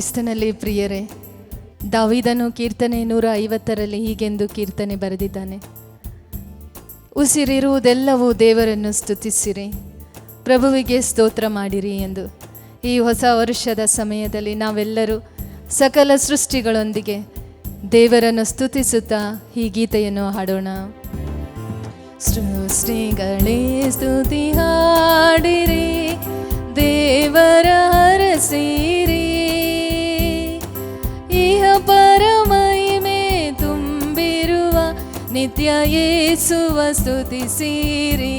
ಕ್ರಿಸ್ತನಲ್ಲಿ ಪ್ರಿಯರೇ, ದಾವೀದನು ಕೀರ್ತನೆ 150 ಹೀಗೆಂದು ಕೀರ್ತನೆ ಬರೆದಿದ್ದಾನೆ. ಉಸಿರಿರುವುದೆಲ್ಲವೂ ದೇವರನ್ನು ಸ್ತುತಿಸಿರಿ, ಪ್ರಭುವಿಗೆ ಸ್ತೋತ್ರ ಮಾಡಿರಿ ಎಂದು. ಈ ಹೊಸ ವರ್ಷದ ಸಮಯದಲ್ಲಿ ನಾವೆಲ್ಲರೂ ಸಕಲ ಸೃಷ್ಟಿಗಳೊಂದಿಗೆ ದೇವರನ್ನು ಸ್ತುತಿಸುತ್ತಾ ಈ ಗೀತೆಯನ್ನು ಹಾಡೋಣ. ಸೃಷ್ಟಿಗಳೇ ಸ್ತುತಿ ಹಾಡಿರಿ, ದೇವರ ಹರಸಿರಿ, ಇಹ ಪರಮಹಿಮೆ ತುಂಬಿರುವ ನಿತ್ಯ ಯೇಸುವ ಸ್ತುತಿಸಿರಿ,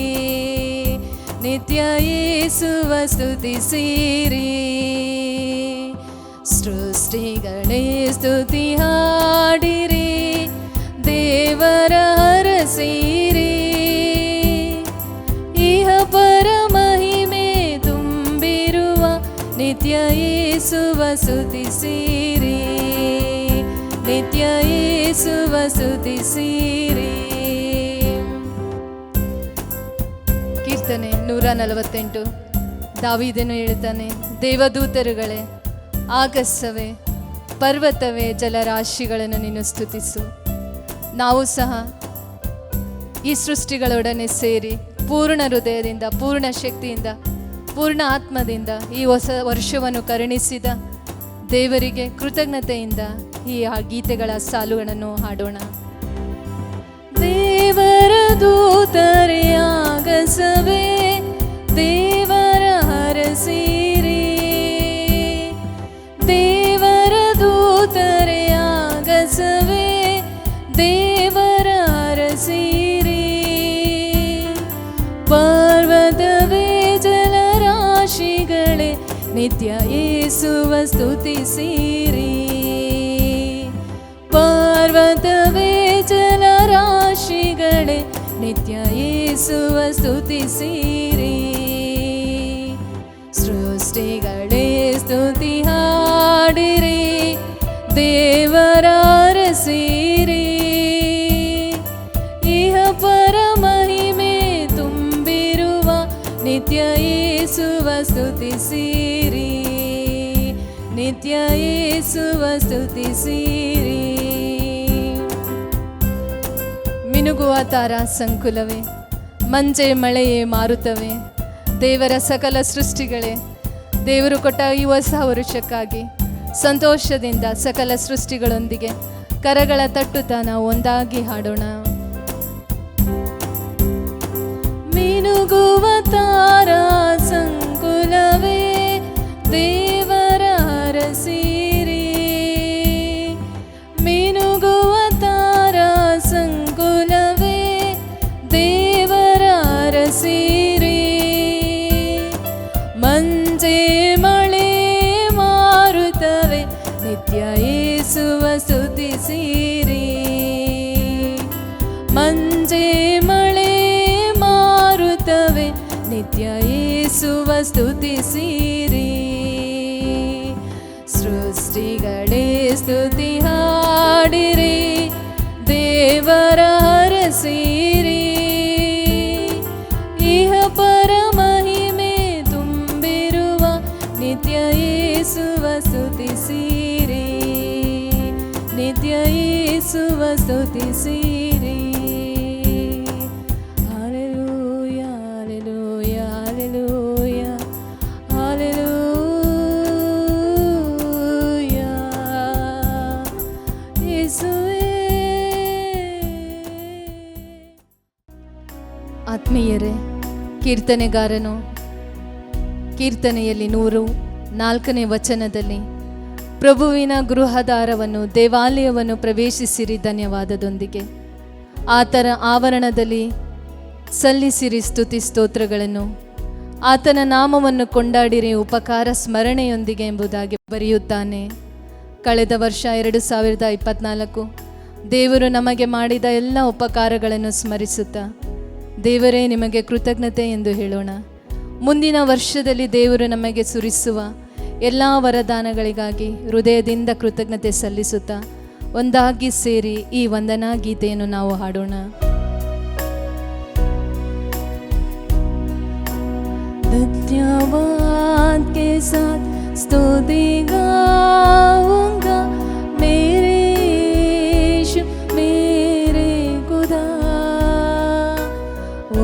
ನಿತ್ಯ ಯೇಸುವ ಸ್ತುತಿಸಿರಿ. ಸೃಷ್ಟಿಗಳೇ ಸ್ತುತಿ ಹಾಡಿರಿ, ದೇವರ ಹರಸಿರಿ, ಇಹ ಪರಮಹಿಮೆ ತುಂಬಿರುವ ನಿತ್ಯ ಯೇಸುವ ಸ್ತುತಿಸಿರಿ, ನಿತ್ಯ ಯೇಸುವ ಸ್ತುತಿಸಿರಿ. ಕೀರ್ತನೆ 148. ದಾವೀದನು ಹೇಳ್ತಾನೆ, ದೇವದೂತರುಗಳೇ, ಆಗಸವೇ, ಪರ್ವತವೇ, ಜಲರಾಶಿಗಳನ್ನು ನೀನು ಸ್ತುತಿಸು. ನಾವು ಸಹ ಈ ಸೃಷ್ಟಿಗಳೊಡನೆ ಸೇರಿ ಪೂರ್ಣ ಹೃದಯದಿಂದ, ಪೂರ್ಣ ಶಕ್ತಿಯಿಂದ, ಪೂರ್ಣ ಆತ್ಮದಿಂದ ಈ ಹೊಸ ವರ್ಷವನ್ನು ಕರುಣಿಸಿದ ದೇವರಿಗೆ ಕೃತಜ್ಞತೆಯಿಂದ ಈ ಗೀತೆಗಳ ಸಾಲುಗಳನ್ನು ಹಾಡೋಣ. ದೇವರ ದೂತರೇ ಆಗಸವೇ, ದೇವರ ಹರಸಿರಿ, ದೇವರ ದೂತರೇ ಆಗಸವೇ, ದೇವರ ಹರಸಿರಿ, ಪರ್ವತವೇ, ಜಲರಾಶಿಗಳೇ, ನಿತ್ಯ ಯೇಸುವ ಸ್ತುತಿಸಿರಿ, ಪರ್ವತವೇ, ಜಲರಾಶಿಗಳೇ, ನಿತ್ಯ ಯೇಸುವ ಸ್ತುತಿಸಿರಿ. ಸೃಷ್ಟಿಗಳೇ ಸ್ತುತಿ ಹಾಡಿರಿ, ದೇವರ ಹರಸಿರಿ, ಇಹ ಪರಮಹಿಮೆ ತುಂಬಿರುವ ನಿತ್ಯ ಯೇಸುವ ಸ್ತುತಿಸಿರಿ, ನಿತ್ಯ ಯೇಸುವ ಸ್ತುತಿಸಿರಿ. ಮಿನುಗುವ ತಾರಾ ಸಂಕುಲವೇ, ಮಂಜೆ ಮಳೆಯೇ, ಮಾರುತವೇ, ದೇವರ ಸಕಲ ಸೃಷ್ಟಿಗಳೇ, ದೇವರು ಕೊಟ್ಟ ಈ ಹೊಸ ವರುಷಕ್ಕಾಗಿ ಸಂತೋಷದಿಂದ ಸಕಲ ಸೃಷ್ಟಿಗಳೊಂದಿಗೆ ಕರಗಳ ತಟ್ಟುತ್ತಾ ನಾವು ಒಂದಾಗಿ ಹಾಡೋಣ. ಮಿನುಗುವ ತಾರಾ ಸಂಕುಲವೇ, ದೇವರ ಹರಸಿರಿ, ಮಿನುಗುವ ತಾರಾ ಸಂಕುಲವೇ, ದೇವರ ಹರಸಿರಿ, ಮಂಜೆ ಮಳೆ ಮಾರುತವೇ, ನಿತ್ಯ ಯೇಸುವ ಸ್ತುತಿಸಿರಿ, ಮಂಜೆ ಮಳೆ ಮಾರುತವೇ, ನಿತ್ಯ ಯೇಸುವ ಸ್ತುತಿಸಿರಿ. ಸೃಷ್ಟಿಗಳೇ ಸ್ತುತಿ ಹಾಡಿರಿ, ದೇವರ ಹರಸಿರಿ, ಇಹ ಪರಮಹಿಮೆ ತುಂಬಿರುವ ನಿತ್ಯ ಯೇಸುವ ಸ್ತುತಿಸಿರಿ, ನಿತ್ಯ ಯೇಸುವ ಸ್ತುತಿಸಿರಿ. ಹಲ್ಲೆಲೂಯಾ, ಹಲ್ಲೆಲೂಯಾ, ಹಲ್ಲೆಲೂಯಾ, ಹಲ್ಲೆಲೂಯಾ, ಯೇಸುವೇ. ಆತ್ಮೀಯರೇ, ಕೀರ್ತನೆಗಾರನು ಕೀರ್ತನೆಯಲ್ಲಿ 104ನೇ ವಚನದಲ್ಲಿ ಪ್ರಭುವಿನ ಗೃಹದಾರವನ್ನು, ದೇವಾಲಯವನ್ನು ಪ್ರವೇಶಿಸಿರಿ ಧನ್ಯವಾದದೊಂದಿಗೆ, ಆತನ ಆವರಣದಲ್ಲಿ ಸಲ್ಲಿಸಿರಿ ಸ್ತುತಿ ಸ್ತೋತ್ರಗಳನ್ನು, ಆತನ ನಾಮವನ್ನು ಕೊಂಡಾಡಿರಿ ಉಪಕಾರ ಸ್ಮರಣೆಯೊಂದಿಗೆ ಎಂಬುದಾಗಿ ಬರೆಯುತ್ತಾನೆ. ಕಳೆದ ವರ್ಷ 2024 ದೇವರು ನಮಗೆ ಮಾಡಿದ ಎಲ್ಲ ಉಪಕಾರಗಳನ್ನು ಸ್ಮರಿಸುತ್ತಾ ದೇವರೇ ನಿಮಗೆ ಕೃತಜ್ಞತೆ ಎಂದು ಹೇಳೋಣ. ಮುಂದಿನ ವರ್ಷದಲ್ಲಿ ದೇವರು ನಮಗೆ ಸುರಿಸುವ ಎಲ್ಲ ವರದಾನಗಳಿಗಾಗಿ ಹೃದಯದಿಂದ ಕೃತಜ್ಞತೆ ಸಲ್ಲಿಸುತ್ತಾ ಒಂದಾಗಿ ಸೇರಿ ಈ ವಂದನಾ ಗೀತೆಯನ್ನು ನಾವು ಹಾಡೋಣ. धन्यवाद के साथ स्तुति गाऊंगा मेरे यीशु मेरे खुदा,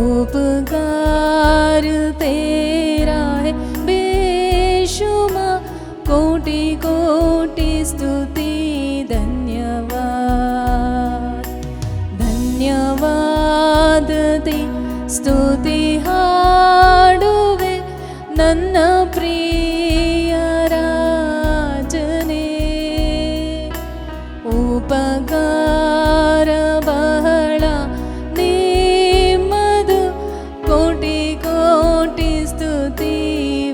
उपकार तेरा है बेशुमार, कोटि कोटि स्तुति धन्यवाद। ಧನ್ಯವಾದ ದೇ ಸ್ತುತಿ ಹಾಡುವೆ ನನ್ನ ಪ್ರಿಯ ರಾಜನೇ, ಉಪಕಾರ ಬಹಳ ನಿಮ್ಮದು, ಕೋಟಿ ಕೋಟಿ ಸ್ತುತಿ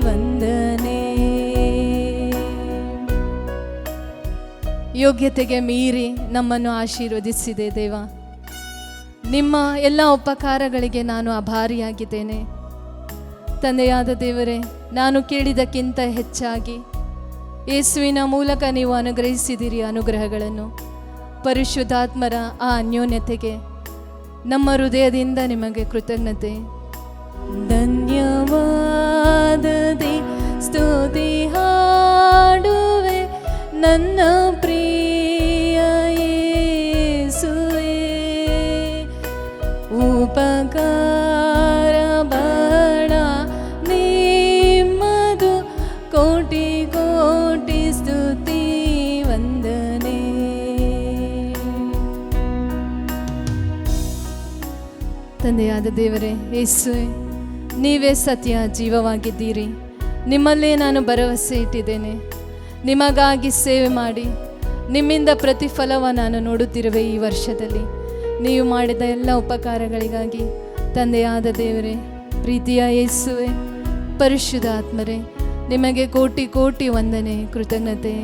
ವಂದನೆ. ಯೋಗ್ಯತೆಗೆ ಮೀರಿ ನಮ್ಮನ್ನು ಆಶೀರ್ವದಿಸಿದೆ ದೇವ. ನಿಮ್ಮ ಎಲ್ಲ ಉಪಕಾರಗಳಿಗೆ ನಾನು ಆಭಾರಿಯಾಗಿದ್ದೇನೆ. ತಂದೆಯಾದ ದೇವರೇ, ನಾನು ಕೇಳಿದ್ದಕ್ಕಿಂತ ಹೆಚ್ಚಾಗಿ ಯೇಸುವಿನ ಮೂಲಕ ನೀವು ಅನುಗ್ರಹಿಸಿದಿರಿ ಅನುಗ್ರಹಗಳನ್ನು. ಪರಿಶುದ್ಧಾತ್ಮರ ಆ ಅನ್ಯೋನ್ಯತೆಗೆ ನಮ್ಮ ಹೃದಯದಿಂದ ನಿಮಗೆ ಕೃತಜ್ಞತೆ. ಧನ್ಯವಾದ ದೇ ಸ್ತುತಿ ಹಾಡುವೆ ನನ್ನ ಪ್ರಿಯ ಯೇಸುವೇ, ಉಪಕಾರ ಬಹಳ ನಿಮ್ಮದು, ಕೋಟಿ ಕೋಟಿ ಸ್ತುತಿ ವಂದನೆ. ತಂದೆಯಾದ ದೇವರೇ, ಯೇಸುವೆ ನೀವೇ ಸತ್ಯ ಜೀವವಾಗಿದ್ದೀರಿ. ನಿಮ್ಮಲ್ಲೇ ನಾನು ಭರವಸೆ ಇಟ್ಟಿದ್ದೇನೆ. ನಿಮಗಾಗಿ ಸೇವೆ ಮಾಡಿ ನಿಮ್ಮಿಂದ ಪ್ರತಿಫಲವ ನಾನು ನೋಡುತ್ತಿರುವೆ. ಈ ವರ್ಷದಲ್ಲಿ ನೀವು ಮಾಡಿದ ಎಲ್ಲ ಉಪಕಾರಗಳಿಗಾಗಿ ತಂದೆಯಾದ ದೇವರೇ, ಪ್ರೀತಿಯ ಯೇಸುವೆ, ಪರಿಶುದ್ಧ ಆತ್ಮರೇ, ನಿಮಗೆ ಕೋಟಿ ಕೋಟಿ ವಂದನೆ, ಕೃತಜ್ಞತೆ.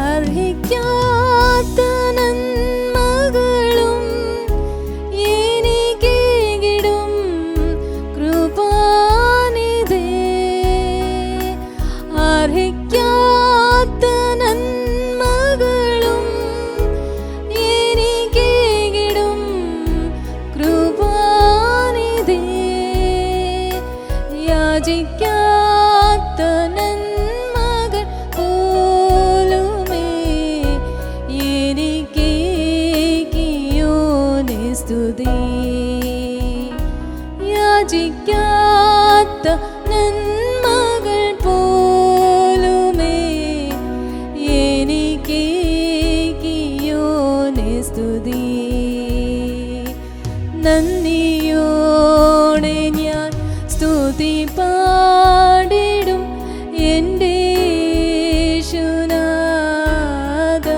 അർഹിക്കാത്ത നന്മകളും എനിക്കിടും കൃപാനിധി, അർഹിക്കാത്ത നന്മകളും എനിക്കിടും കൃപാനിധി, യാചിക്കാത്ത നന്മകൾ പോലുമേ എനിക്കേകിയോനെ സ്തുതി, യാചിക്കാത്ത നന്മകൾ പോലുമേ എനിക്കേകിയോനെ സ്തുതി. നന്ദിയോടെ ഞാൻ സ്തുതി പാടിടും എൻ്റെ യേശുനാഥ,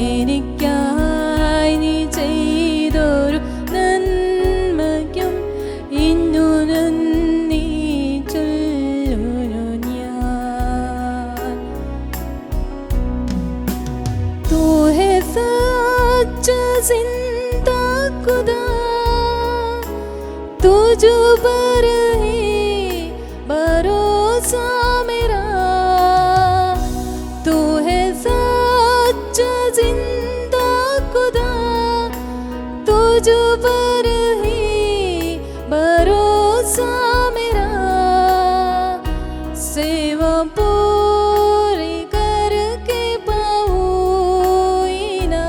എനിക്കായി നീ ചെയ്തൊരു നന്മയ്ക്കും ഇന്നു നന്ദി ചൊല്ലുന്നു ഞാൻ. तू है सच्चा जिंदा खुदा, तुझ पर है भरोसा मेरा, तू है सच्चा जिंदा खुदा, तुझ पर है भरोसा मेरा, सेवा पूरी करके पाऊँ ना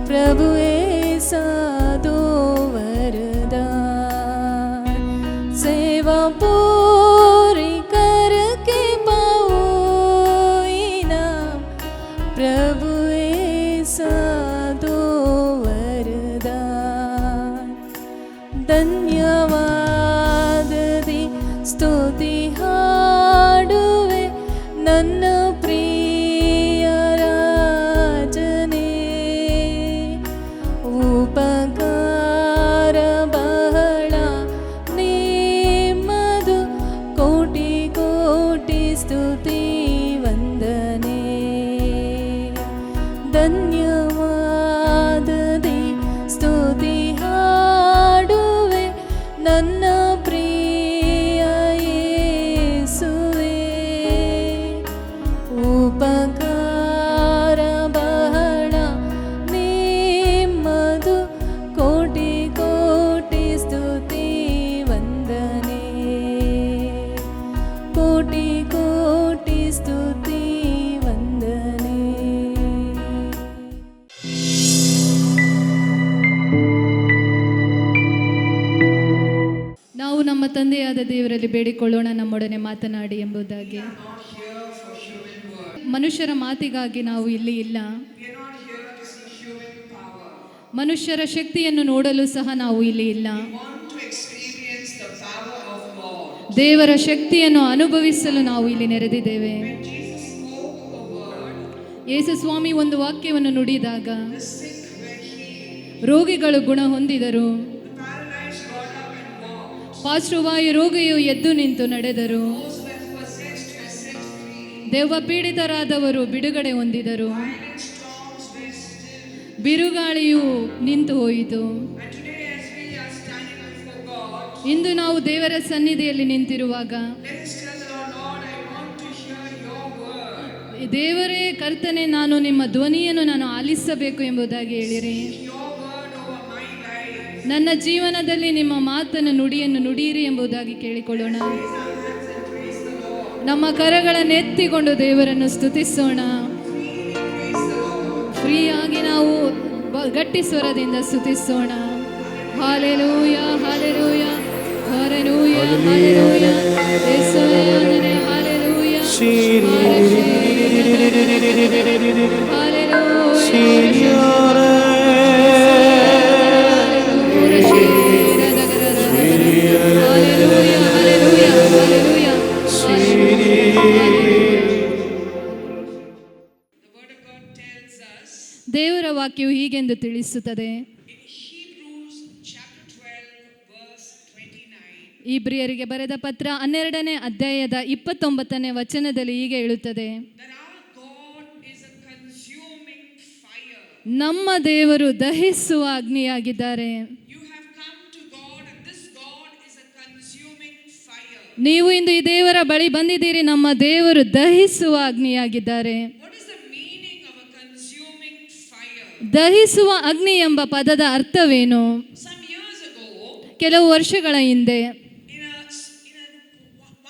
प्रभु ऐसा दो वरदान, सेवा पूरी करके पाऊँ ना प्रभु ऐसा दो वरदान. ಧನ್ಯವಾದ ದೇ ಸ್ತುತಿ ಹಾಡುವೆ ನನ್ನ ಪ್ರಿಯ ರಾಜನೇ, ಉಪಕಾರ ಬಹಳ ನಿಮ್ಮದು, ಕೋಟಿ ಕೋಟಿ ಸ್ತುತಿ ವಂದನೆ. ಧನ್ಯವಾದ ದೇ ಸ್ತುತಿ ಹಾಡುವೆ ತಂದೆಯಾದ ದೇವರಲ್ಲಿ ಬೇಡಿಕೊಳ್ಳೋಣ, ನಮ್ಮೊಡನೆ ಮಾತನಾಡಿ ಎಂಬುದಾಗಿ. not here for human word. ಮನುಷ್ಯರ ಮಾತಿಗಾಗಿ ನಾವು ಇಲ್ಲಿ ಇಲ್ಲ. We are not here to see human power. ಮನುಷ್ಯರ ಶಕ್ತಿಯನ್ನು ನೋಡಲು ಸಹ ನಾವು ಇಲ್ಲಿ ಇಲ್ಲ. We want to experience the power of God. ದೇವರ ಶಕ್ತಿಯನ್ನು ಅನುಭವಿಸಲು ನಾವು ಇಲ್ಲಿ ನೆರೆದಿದ್ದೇವೆ. When Jesus spoke a word, ಯೇಸು ಸ್ವಾಮಿ ಒಂದು ವಾಕ್ಯವನ್ನು ನುಡಿದಾಗ the sick were healed. ರೋಗಿಗಳು ಗುಣ ಹೊಂದಿದರು. The paralyzed got up and walked. ಪಾರ್ಶ್ವವಾಯು ರೋಗಿಯು ಎದ್ದು ನಿಂತು ನಡೆದರು. Those who were possessed were set free. ದೆವ್ವ ಪೀಡಿತರಾದವರು ಬಿಡುಗಡೆ ಹೊಂದಿದರು. Violent storms were still. ಬಿರುಗಾಳಿಯು ನಿಂತು ಹೋಯಿತು. And today, as we are standing before God, ಇಂದು ನಾವು ದೇವರ ಸನ್ನಿಧಿಯಲ್ಲಿ ನಿಂತಿರುವಾಗ let us tell the Lord, Lord, I want to hear your word. ದೇವರೇ ಕರ್ತನೆ, ನಾನು ನಿಮ್ಮ ಧ್ವನಿಯನ್ನು ನಾನು ಆಲಿಸಬೇಕು ಎಂಬುದಾಗಿ ಹೇಳಿರಿ. Your word over my life. ನನ್ನ ಜೀವನದಲ್ಲಿ ನಿಮ್ಮ ಮಾತನ್ನು ನುಡಿಯನ್ನು ನುಡಿಯಿರಿ ಎಂಬುದಾಗಿ ಕೇಳಿಕೊಳ್ಳೋಣ. Raise our hands and praise the Lord. ನಮ್ಮ ಕರಗಳನ್ನು ಎತ್ತಿಕೊಂಡು ದೇವರನ್ನು ಸ್ತುತಿಸೋಣ. Praise the Lord. ಫ್ರೀಯಾಗಿ ನಾವು ಗಟ್ಟಿ ಸ್ವರದಿಂದ ಸ್ತುತಿಸೋಣ. ಹಾಲೆಲೂಯ, ಹಾಲೆಲೂಯ, ಹಾಲೆಲೂಯ, ಹಾಲೆಲೂಯ, ಯೇಸುವೇ ವಂದನೆ, hallelujah, The word of God tells us ದೇವರ ವಾಕ್ಯವು ಹೀಗೆಂದು ತಿಳಿಸುತ್ತದೆ. in Hebrews chapter 12 verse 29. ಇಬ್ರಿಯರಿಗೆ ಬರೆದ ಪತ್ರ 12ನೇ ಅಧ್ಯಾಯದ 29ನೇ ವಚನದಲ್ಲಿ ಹೀಗೆ ಹೇಳುತ್ತದೆ, That our God is a consuming fire. ನಮ್ಮ ದೇವರು ದಹಿಸುವ ಅಗ್ನಿಯಾಗಿದ್ದಾರೆ. You have come to God and this God is a consuming fire. ನೀವು ಇಂದು ಈ ದೇವರ ಬಳಿ ಬಂದಿದ್ದೀರಿ. ನಮ್ಮ ದೇವರು ದಹಿಸುವ ಅಗ್ನಿಯಾಗಿದ್ದಾರೆ. What is the meaning of a consuming fire? ದಹಿಸುವ ಅಗ್ನಿ ಎಂಬ ಪದದ ಅರ್ಥವೇನು? Some years ago, ಕೆಲವು ವರ್ಷಗಳ ಹಿಂದೆ in a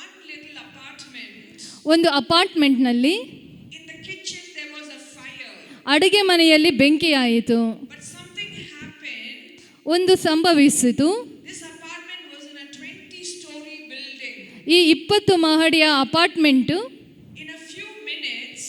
one little apartment, ಒಂದು ಅಪಾರ್ಟ್ಮೆಂಟ್ನಲ್ಲಿ in the kitchen there was a fire. ಅಡುಗೆ ಮನೆಯಲ್ಲಿ ಬೆಂಕಿಯಾಯಿತು. But something happened. ಒಂದು ಸಂಭವಿಸಿತು. This apartment was in a 20-story building. ಈ 20 ಮಹಡಿಯ apartment In a few minutes,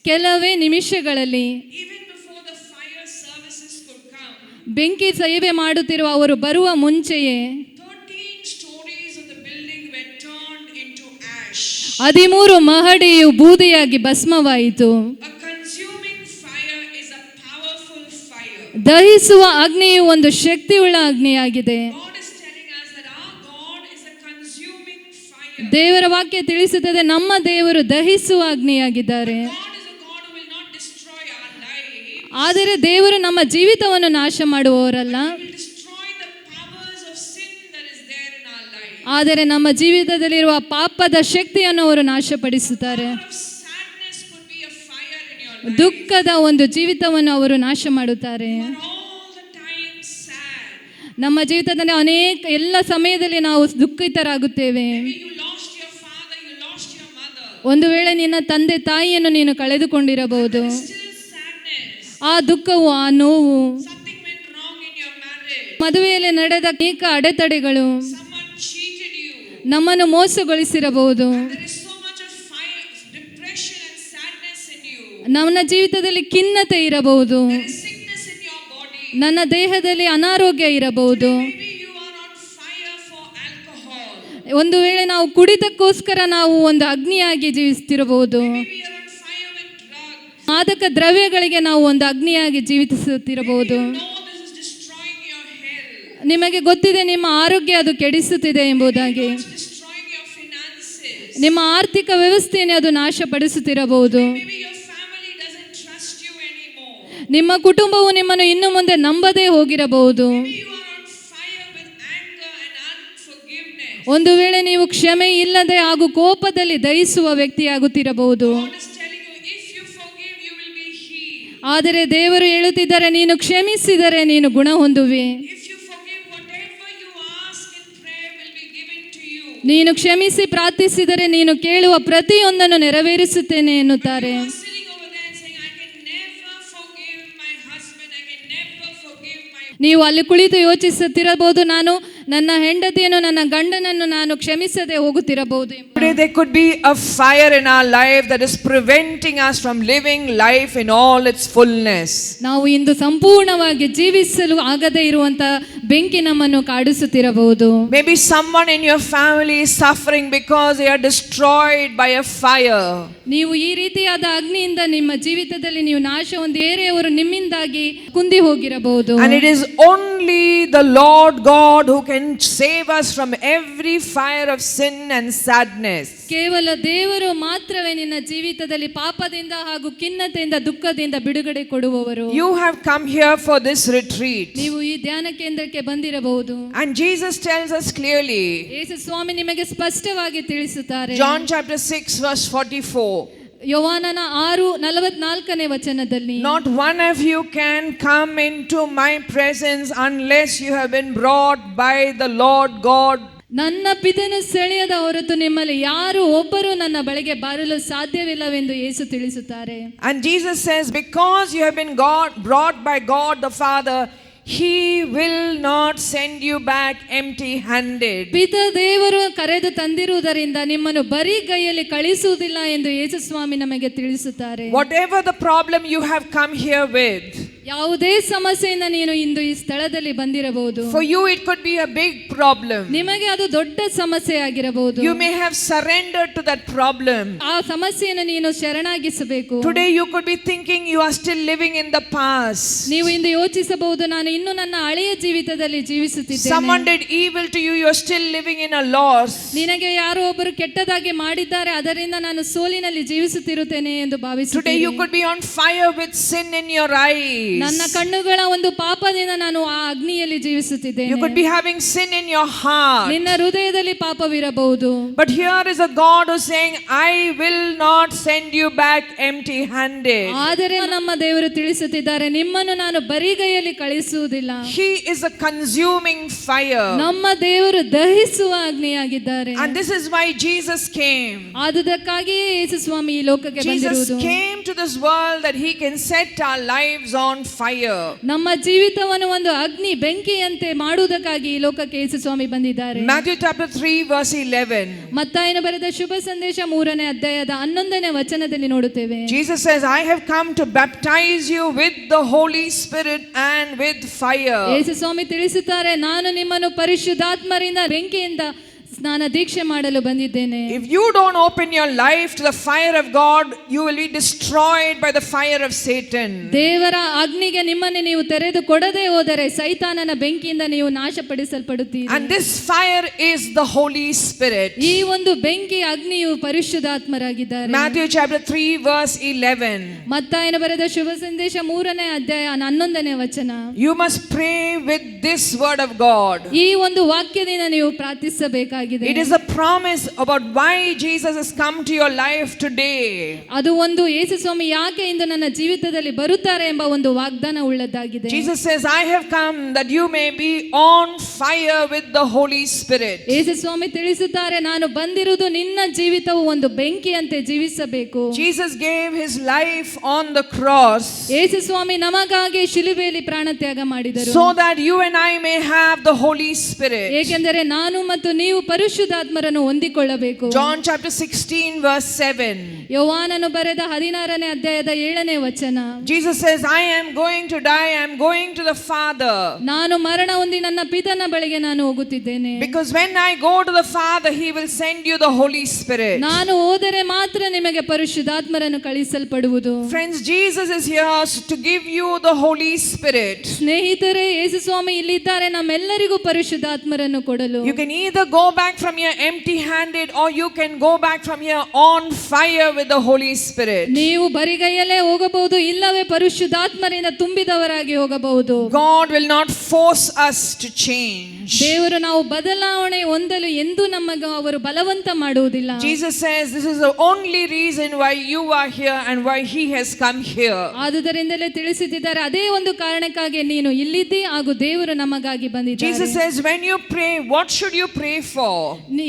ಕೆಲವೇ ನಿಮಿಷಗಳಲ್ಲಿ even before the fire services could come, ಬೆಂಕಿ ಸೇವೆ ಮಾಡುತ್ತಿರುವ ಅವರು ಬರುವ ಮುಂಚೆಯೇ 13 stories of the building were turned into ash. 13 ಮಹಡಿಯು ಬೂದಿಯಾಗಿ ಭಸ್ಮವಾಯಿತು. A consuming fire is a powerful fire. ದಹಿಸುವ ಅಗ್ನಿಯು ಒಂದು ಶಕ್ತಿಯುಳ್ಳ ಅಗ್ನಿಯಾಗಿದೆ. God is telling us that our God is a consuming fire. ದೇವರ ವಾಕ್ಯ ತಿಳಿಸುತ್ತದೆ, ನಮ್ಮ ದೇವರು ದಹಿಸುವ ಅಗ್ನಿಯಾಗಿದ್ದಾರೆ. God is a God who will not destroy our life. ಆದರೆ ದೇವರು ನಮ್ಮ ಜೀವಿತವನ್ನು ನಾಶ ಮಾಡುವವರಲ್ಲ. He will destroy the powers of sin that is there in our life. ಆದರೆ ನಮ್ಮ ಜೀವಿತದಲ್ಲಿರುವ ಪಾಪದ ಶಕ್ತಿಯನ್ನು ಅವರು ನಾಶಪಡಿಸುತ್ತಾರೆ. Power of sadness could be a fire in your life. ದುಃಖದ ಒಂದು ಜೀವಿತವನ್ನು ಅವರು ನಾಶ ಮಾಡುತ್ತಾರೆ. You are all the time sad. ನಮ್ಮ ಜೀವಿತದಲ್ಲಿ ಎಲ್ಲ ಸಮಯದಲ್ಲಿ ನಾವು ದುಃಖಿತರಾಗುತ್ತೇವೆ. Maybe you lost your father, you lost your mother. ಒಂದು ವೇಳೆ ನಿನ್ನ ತಂದೆ ತಾಯಿಯನ್ನು ನೀನು ಕಳೆದುಕೊಂಡಿರಬಹುದು. Still sadness. ಆ ದುಃಖವು, ಆ ನೋವು, Something went wrong in your marriage. ಮದುವೆಯಲ್ಲಿ ನಡೆದ ಅನೇಕ ಅಡೆತಡೆಗಳು Someone cheated you. ನಮ್ಮನ್ನು ಮೋಸಗೊಳಿಸಿರಬಹುದು. There is so much of fire, depression and sadness in you. ನನ್ನ ಜೀವಿತದಲ್ಲಿ ಖಿನ್ನತೆ ಇರಬಹುದು. There is sickness in your body. ನನ್ನ ದೇಹದಲ್ಲಿ ಅನಾರೋಗ್ಯ ಇರಬಹುದು. Maybe you are on fire for alcohol. ಒಂದು ವೇಳೆ ನಾವು ಕುಡಿತಕ್ಕೋಸ್ಕರ ನಾವು ಒಂದು ಅಗ್ನಿಯಾಗಿ ಜೀವಿಸುತ್ತಿರಬಹುದು. Maybe you are on fire with drugs. ಮಾದಕ ದ್ರವ್ಯಗಳಿಗೆ ನಾವು ಒಂದು ಅಗ್ನಿಯಾಗಿ ಜೀವಿಸುತ್ತಿರಬಹುದು. You know this is destroying your health. ನಿಮಗೆ ಗೊತ್ತಿದೆ ನಿಮ್ಮ ಆರೋಗ್ಯ ಅದು ಕೆಡಿಸುತ್ತಿದೆ ಎಂಬುದಾಗಿ. It's destroying your finances. ನಿಮ್ಮ ಆರ್ಥಿಕ ವ್ಯವಸ್ಥೆಯನ್ನು ಅದು ನಾಶಪಡಿಸುತ್ತಿರಬಹುದು. Maybe your family doesn't trust you anymore. ನಿಮ್ಮ ಕುಟುಂಬವು ನಿಮ್ಮನ್ನು ಇನ್ನು ಮುಂದೆ ನಂಬದೇ ಹೋಗಿರಬಹುದು. Maybe you are on fire with anger and unforgiveness. ಒಂದು ವೇಳೆ ನೀವು ಕ್ಷಮೆ ಇಲ್ಲದೆ ಹಾಗೂ ಕೋಪದಲ್ಲಿ ದಹಿಸುವ ವ್ಯಕ್ತಿಯಾಗುತ್ತಿರಬಹುದು. God is telling you, if you forgive, you will be healed. ಆದರೆ ದೇವರು ಹೇಳುತ್ತಿದ್ದಾರೆ, ನೀನು ಕ್ಷಮಿಸಿದರೆ ನೀನು ಗುಣ ಹೊಂದುವೆ. If you forgive, whatever you ask in prayer will be given to you. ನೀನು ಕ್ಷಮಿಸಿ ಪ್ರಾರ್ಥಿಸಿದರೆ ನೀನು ಕೇಳುವ ಪ್ರತಿಯೊಂದನ್ನು ನೆರವೇರಿಸುತ್ತೇನೆ ಎನ್ನುತ್ತಾರೆ. You are sitting over there and saying, I can never forgive my husband, I can never forgive my ನೀವು ಅಲ್ಲಿ ಕುಳಿತು ಯೋಚಿಸುತ್ತಿರಬಹುದು, ನಾನು ನನ್ನ ಹೆಂಡತಿಯನ್ನು ನನ್ನ ಗಂಡನನ್ನು ನಾನು ಕ್ಷಮಿಸದೆ ಹೋಗುತ್ತಿರಬಹುದು ಎಂಬ. Today there could be a fire in our life that is preventing us from living life in all its fullness. ನಾವು ಇಂದು ಸಂಪೂರ್ಣವಾಗಿ ಜೀವಿಸಲು ಆಗದೇ ಇರುವಂತ ಬೆಂಕಿ ನಮ್ಮನ್ನು ಕಾಡಿಸುತ್ತಿರಬಹುದು. Maybe someone in your family is suffering because they are destroyed by a fire. ನೀವು ಈ ರೀತಿಯಾದ ಅಗ್ನಿಯಿಂದ ನಿಮ್ಮ ಜೀವಿತದಲ್ಲಿ ನೀವು ನಾಶ ಹೊಂದಿ ಬೇರೆಯವರು ನಿಮ್ಮಿಂದಾಗಿ ಕುಂದಿ ಹೋಗಿರಬಹುದು. And it is only the Lord God who can save us from every fire of sin and sadness. ಕೇವಲ ದೇವರು ಮಾತ್ರವೇ ನಿನ್ನ ಜೀವಿತದಲ್ಲಿ ಪಾಪದಿಂದ ಹಾಗೂ ಖಿನ್ನತೆಯಿಂದ ದುಃಖದಿಂದ ಬಿಡುಗಡೆ ಕೊಡುವವರು. You have come here for this retreat. ನೀವು ಈ ಧ್ಯಾನ ಕೇಂದ್ರಕ್ಕೆ ಬಂದಿರಬಹುದು. And Jesus tells us clearly. ಯೇಸು ಸ್ವಾಮಿ ನಿಮಗೆ ಸ್ಪಷ್ಟವಾಗಿ ತಿಳಿಸುತ್ತಾರೆ. John chapter 6 verse 44. ಯೋಹಾನನ 6:44 ವಚನದಲ್ಲಿ, Not one of you can come into my presence unless you have been brought by the Lord God. ನನ್ನ ಪಿತನ ಸೆಳೆಯದ ಹೊರತು ನಿಮ್ಮಲ್ಲಿ ಯಾರು ಒಬ್ಬರು ನನ್ನ ಬಳಿಗೆ ಬರಲು ಸಾಧ್ಯವಿಲ್ಲವೆಂದು ಯೇಸು ತಿಳಿಸುತ್ತಾರೆ. And Jesus says, because you have been brought by God the Father, He will not send you back empty-handed. ಪಿತ ದೇವರು ಕರೆದು ತಂದಿರುವುದರಿಂದ ನಿಮ್ಮನ್ನು ಬರೀ ಕೈಯಲ್ಲಿ ಕಳಿಸುವುದಿಲ್ಲ ಎಂದು ಯೇಸು ಸ್ವಾಮಿ ನಮಗೆ ತಿಳಿಸುತ್ತಾರೆ. Whatever the problem you have come here with, ಯಾವುದೇ ಸಮಸ್ಯೆಯಿಂದ ನೀನು ಇಂದು ಈ ಸ್ಥಳದಲ್ಲಿ ಬಂದಿರಬಹುದು. for you it could be a big problem. ನಿಮಗೆ ಅದು ದೊಡ್ಡ ಸಮಸ್ಯೆ ಆಗಿರಬಹುದು. You may have surrendered to that problem. ಆ ಸಮಸ್ಯೆಯನ್ನು ನೀನು ಶರಣಾಗಿಸಬೇಕು. Today you could be thinking you are still living in the past. ನೀವು ಇಂದು ಯೋಚಿಸಬಹುದು, ನಾನು ಇನ್ನು ನನ್ನ ಹಳೆಯ ಜೀವಿತದಲ್ಲಿ ಜೀವಿಸುತ್ತಿದ್ದೇನೆ. Someone did evil to you, you are still living in a loss. ನಿನಗೆ ಯಾರೋ ಒಬ್ಬರು ಕೆಟ್ಟದಾಗಿ ಮಾಡಿದ್ದಾರೆ, ಅದರಿಂದ ನಾನು ಸೋಲಿನಲ್ಲಿ ಜೀವಿಸುತ್ತಿರುತ್ತೇನೆ ಎಂದು Today ಭಾವಿಸುತ್ತೇನೆ. you could be on fire with sin in your eyes. ನನ್ನ ಕಣ್ಣುಗಳ ಒಂದು ಪಾಪದಿಂದ ನಾನು ಆ ಅಗ್ನಿಯಲ್ಲಿ ಜೀವಿಸುತ್ತಿದ್ದೇನೆ. You could be having sin in your heart. ನಿನ್ನ ಹೃದಯದಲ್ಲಿ ಪಾಪವಿರಬಹುದು. But here is a God who is saying, I will not send you back empty-handed. ಆದರೆ ನಮ್ಮ ದೇವರು ತಿಳಿಸುತ್ತಿದ್ದಾರೆ, ನಿಮ್ಮನ್ನು ನಾನು ಬರಿಗೈಯಲ್ಲಿ ಕಳಿಸುವುದಿಲ್ಲ. He is a consuming fire. ನಮ್ಮ ದೇವರು ದಹಿಸುವ ಅಗ್ನಿಯಾಗಿದ್ದಾರೆ. And this is why Jesus came. ಆದುದಕ್ಕಾಗಿಯೇ ಯೇಸು ಸ್ವಾಮಿ ಈ ಲೋಕಕ್ಕೆ Jesus ಬಂದಿರುವುದು. came to this world that He can set our lives on fire. ನಮ್ಮ ಜೀವಿತವನ್ನು ಒಂದು ಅಗ್ನಿ ಬೆಂಕಿಯಂತೆ ಮಾಡುವುದಕ್ಕಾಗಿ ಈ ಲೋಕಕ್ಕೆ ಯೇಸು ಸ್ವಾಮಿ ಬಂದಿದ್ದಾರೆ. Matthew chapter 3 verse 11. ಮತ್ತಾಯನು ಬರೆದ ಶುಭ ಸಂದೇಶ 3ನೇ ಅಧ್ಯಾಯದ 11ನೇ ವಚನದಲ್ಲಿ ನೋಡುತ್ತೇವೆ. Jesus says, I have come to baptize you with the Holy Spirit and with fire. ಯೇಸು ಸ್ವಾಮಿ ತಿಳಿಸುತ್ತಾರೆ, ನಾನು ನಿಮ್ಮನ್ನು ಪರಿಶುದ್ಧಾತ್ಮರಿಂದ ಬೆಂಕಿಯಿಂದ ಸ್ನಾನ ದೀಕ್ಷೆ ಮಾಡಲು ಬಂದಿದ್ದೇನೆ. If you don't open your life to the fire of God, you will be destroyed by the fire of Satan. ದೇವರ ಅಗ್ನಿಗೆ ನಿಮ್ಮನ್ನು ನೀವು ತೆರೆದು ಕೊಡದೆ ಹೋದರೆ ಸೈತಾನನ ಬೆಂಕಿಯಿಂದ ನೀವು ನಾಶಪಡಿಸಲ್ಪಡುತ್ತೀರಿ. And this fire is the Holy Spirit. ಈ ಒಂದು ಬೆಂಕಿ ಅಗ್ನಿಯು ಪರಿಶುದ್ಧಾತ್ಮರಾಗಿದ್ದಾರೆ. Matthew chapter 3 verse 11. ಮತ್ತಾಯನು ಬರೆದ ಶುಭ ಸಂದೇಶ 3ನೇ ಅಧ್ಯಾಯ 11ನೇ ವಚನ. You must pray with this word of God. ಈ ಒಂದು ವಾಕ್ಯದಿಂದ ನೀವು ಪ್ರಾರ್ಥಿಸಬೇಕಾಗಿದೆ. It is a promise about why Jesus has come to your life today. ಅದು ಒಂದು ಯೇಸು ಸ್ವಾಮಿ ಯಾಕೆ ಇಂದು ನನ್ನ ಜೀವಿತದಲ್ಲಿ ಬರುತ್ತಾರೆ ಎಂಬ ಒಂದು ವಾಗ್ದಾನ ಉಳ್ಳದ್ದಾಗಿದೆ. Jesus says, I have come that you may be on fire with the Holy Spirit. ಯೇಸು ಸ್ವಾಮಿ ತಿಳಿಸುತ್ತಾರೆ, ನಾನು ಬಂದಿರುವುದು ನಿನ್ನ ಜೀವಿತವು ಒಂದು ಬೆಂಕಿಯಂತೆ ಜೀವಿಸಬೇಕು. Jesus gave his life on the cross ಯೇಸು ಸ್ವಾಮಿ ನಮಗಾಗಿ ಶಿಲುಬೆಯಲ್ಲಿ ಪ್ರಾಣತ್ಯಾಗ ಮಾಡಿದರು. so that you and I may have the Holy Spirit. ಏಕೆಂದರೆ ನಾನು ಮತ್ತು ನೀವು ಪರಿಶುದ್ಧಾತ್ಮರನ್ನು ಹೊಂದಿಕೊಳ್ಳಬೇಕು. John chapter 16 verse 7. ಯೋಹಾನನು ಬರೆದ 16ನೇ ಅಧ್ಯಾಯದ 7ನೇ ವಚನ. Jesus says, I am going to die, I am going to the Father. ನಾನು ಮರಣ ಹೊಂದಿ ನನ್ನ ಪಿತನ ಬಳಿಗೆ ನಾನು ಹೋಗುತ್ತಿದ್ದೇನೆ. Because when I go to the Father, He will send you the Holy Spirit. ನಾನು ಹೋದರೆ ಮಾತ್ರ ನಿಮಗೆ ಪರಿಶುದ್ಧಾತ್ಮರನ್ನು ಕಳುಹಿಸಲ್ಪಡುವುದು. Friends, Jesus is here to give you the Holy Spirit. ಸ್ನೇಹಿತರೆ, ಯೇಸು ಸ್ವಾಮಿ ಇಲ್ಲಿದ್ದಾರೆ ನಮ್ಮೆಲ್ಲರಿಗೂ ಪರಿಶುದ್ಧಾತ್ಮರನ್ನು ಕೊಡಲು. You can either go back from here empty-handed or you can go back from here on fire with the Holy Spirit. ನೀವು ಬರಿಗೈಯಲ್ಲೇ ಹೋಗಬಹುದು, ಇಲ್ಲವೇ ಪರಿಶುದ್ಧಾತ್ಮರಿಂದ ತುಂಬಿದವರಾಗಿ ಹೋಗಬಹುದು. God will not force us to change. ದೇವರು ನಾವು ಬದಲಾವಣೆ ಹೊಂದಲು ಎಂದು ನಮಗೆ ಅವರು ಬಲವಂತ ಮಾಡುವುದಿಲ್ಲ. Jesus says this is the only reason why you are here and why He has come here. ಆದುದರಿಂದಲೇ ತಿಳಿಸುತ್ತಿದ್ದಾರೆ, ಅದೇ ಒಂದು ಕಾರಣಕ್ಕಾಗಿ ನೀನು ಇಲ್ಲಿದ್ದಿ ಹಾಗೂ ದೇವರು ನಮಗಾಗಿ ಬಂದಿದ್ದಾರೆ. Jesus says when you pray, what should you pray for?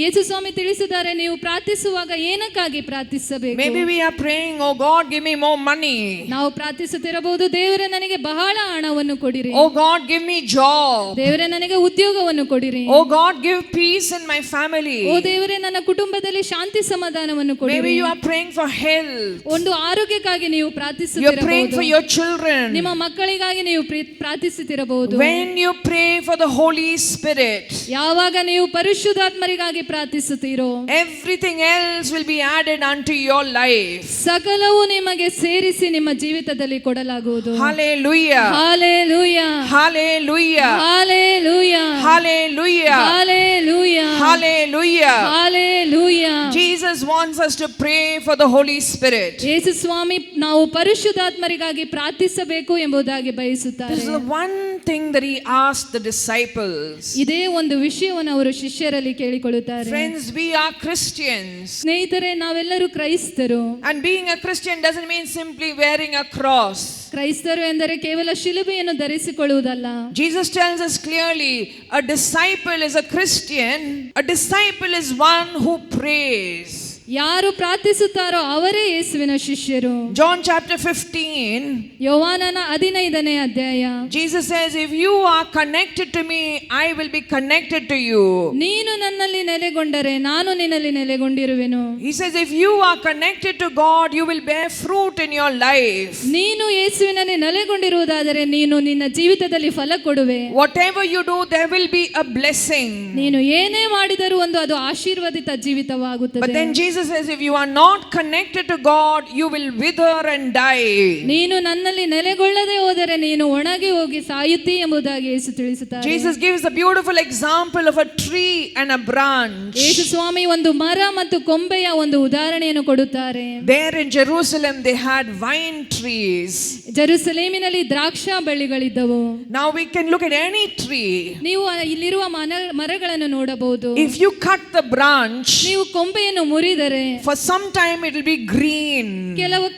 ಯೇಸು ಸ್ವಾಮಿ ತಿಳಿಸಿದ್ದಾರೆ, ನೀವು ಪ್ರಾರ್ಥಿಸುವಾಗ ಏನಕ್ಕಾಗಿ ಪ್ರಾರ್ಥಿಸಬೇಕು. Maybe we are praying, oh God, give me more money. ನಾವು ಪ್ರಾರ್ಥಿಸುತ್ತಿರಬಹುದು, ದೇವರೇ ನನಗೆ ಬಹಳ ಹಣವನ್ನು ಕೊಡಿರಿ. Oh God, give me job. ದೇವರೇ ನನಗೆ ಉದ್ಯೋಗವನ್ನು ಸುಖವನ್ನು ಕೊಡಿರಿ. Oh God, give peace in my family. ಓ ದೇವರೇ, ನನ್ನ ಕುಟುಂಬದಲ್ಲಿ ಶಾಂತಿ ಸಮಾಧಾನವನ್ನು Maybe ಕೊಡಿರಿ. you are praying for health. ಒಂದು ಆರೋಗ್ಯಕ್ಕಾಗಿ ನೀವು You are praying ಪ್ರಾರ್ಥಿಸುತ್ತಿರಬಹುದು. for your children. ನಿಮ್ಮ ಮಕ್ಕಳಿಗಾಗಿ ನೀವು ಪ್ರಾರ್ಥಿಸುತ್ತಿರಬಹುದು. When you pray for the Holy Spirit, ಯಾವಾಗ ನೀವು ಪರಿಶುದ್ಧಾತ್ಮರಿಗಾಗಿ ಪ್ರಾರ್ಥಿಸುತ್ತೀರೋ, everything else will be added unto your life. ಸಕಲವು ನಿಮಗೆ ಸೇರಿಸಿ ನಿಮ್ಮ ಜೀವಿತದಲ್ಲಿ ಕೊಡಲಾಗುವುದು. Hallelujah. Hallelujah, Hallelujah. Hallelujah, Hallelujah. Hallelujah, Hallelujah. Hallelujah. Jesus wants us to pray for the Holy Spirit. ಯೇಸು ಸ್ವಾಮಿ ನಾವು ಪರಿಶುದ್ಧಾತ್ಮರಿಗಾಗಿ ಪ್ರಾರ್ಥಿಸಬೇಕು ಎಂಬುದಾಗಿ This ಬಯಸುತ್ತಾರೆ. is the one thing that he asked the disciples. ಇದೇ ಒಂದು ವಿಷಯವನ್ನು ಅವರು ಶಿಷ್ಯರಲ್ಲಿ ಕೇಳಿಕೊಳ್ಳುತ್ತಾರೆ. Friends, we are Christians. ಸ್ನೇಹಿತರೆ, ನಾವೆಲ್ಲರೂ ಕ್ರೈಸ್ತರು. And being a Christian doesn't mean simply wearing a cross. ಕ್ರೈಸ್ತರು ಎಂದರೆ ಕೇವಲ ಶಿಲುಬೆಯನ್ನು ಧರಿಸಿಕೊಳ್ಳುವುದಲ್ಲ. Jesus tells us clearly, a disciple is a Christian. A disciple is one who prays. ಯಾರು ಪ್ರಾರ್ಥಿಸುತ್ತಾರೋ ಅವರೇ ಯೇಸುವಿನ ಶಿಷ್ಯರು. John chapter 15. ಯೋವಾನನ 15ನೇ ಅಧ್ಯಾಯ. Jesus says, if you are connected to me, I will be connected to you. ನೀನು ನನ್ನಲ್ಲಿ ನೆಲೆಗೊಂಡರೆ ನಾನು ನಿನ್ನಲ್ಲಿ ನೆಲೆಗೊಂಡಿರುವೆನು. He says, if you are connected to God, you will bear fruit in your life. ನೀನು ಯೇಸುವಿನಲ್ಲಿ ನೆಲೆಗೊಂಡಿರುವುದಾದರೆ ನೀನು ನಿನ್ನ ಜೀವಿತದಲ್ಲಿ ಫಲ ಕೊಡುವೆ. Whatever you do, there will be a blessing. ನೀನು ಏನೇ ಮಾಡಿದರೂ ಅದು ಆಶೀರ್ವದಿತ ಜೀವಿತವಾಗುತ್ತದೆ. But then Jesus says, if you are not connected to God, you will wither and die. ನೀನು ನನ್ನಲ್ಲಿ ನೆಲೆಗೊಳ್ಳದೆ ಹೋದರೆ ನೀನು ಒಣಗಿ ಹೋಗಿ ಸಾಯುತ್ತೀ ಎಂಬುದಾಗಿ ಯೇಸು ತಿಳಿಸುತ್ತಾರೆ. Jesus gives a beautiful example of a tree and a branch. ಯೇಸು ಸ್ವಾಮಿ ಒಂದು ಮರ ಮತ್ತು ಕೊಂಬೆಯ ಒಂದು ಉದಾಹರಣೆಯನ್ನು ಕೊಡುತ್ತಾರೆ. There in Jerusalem they had vine trees. ಜೆರುಸಲೇಮಿನಲ್ಲಿ ದ್ರಾಕ್ಷಾ ಬಳ್ಳಿಗಳಿದ್ದವು. Now we can look at any tree. ನೀವು ಇಲ್ಲಿರುವ ಮರಗಳನ್ನು ನೋಡಬಹುದು. If you cut the branch, ನೀವು ಕೊಂಬೆಯನ್ನು ಮುರಿದರೆ for some time it will be green.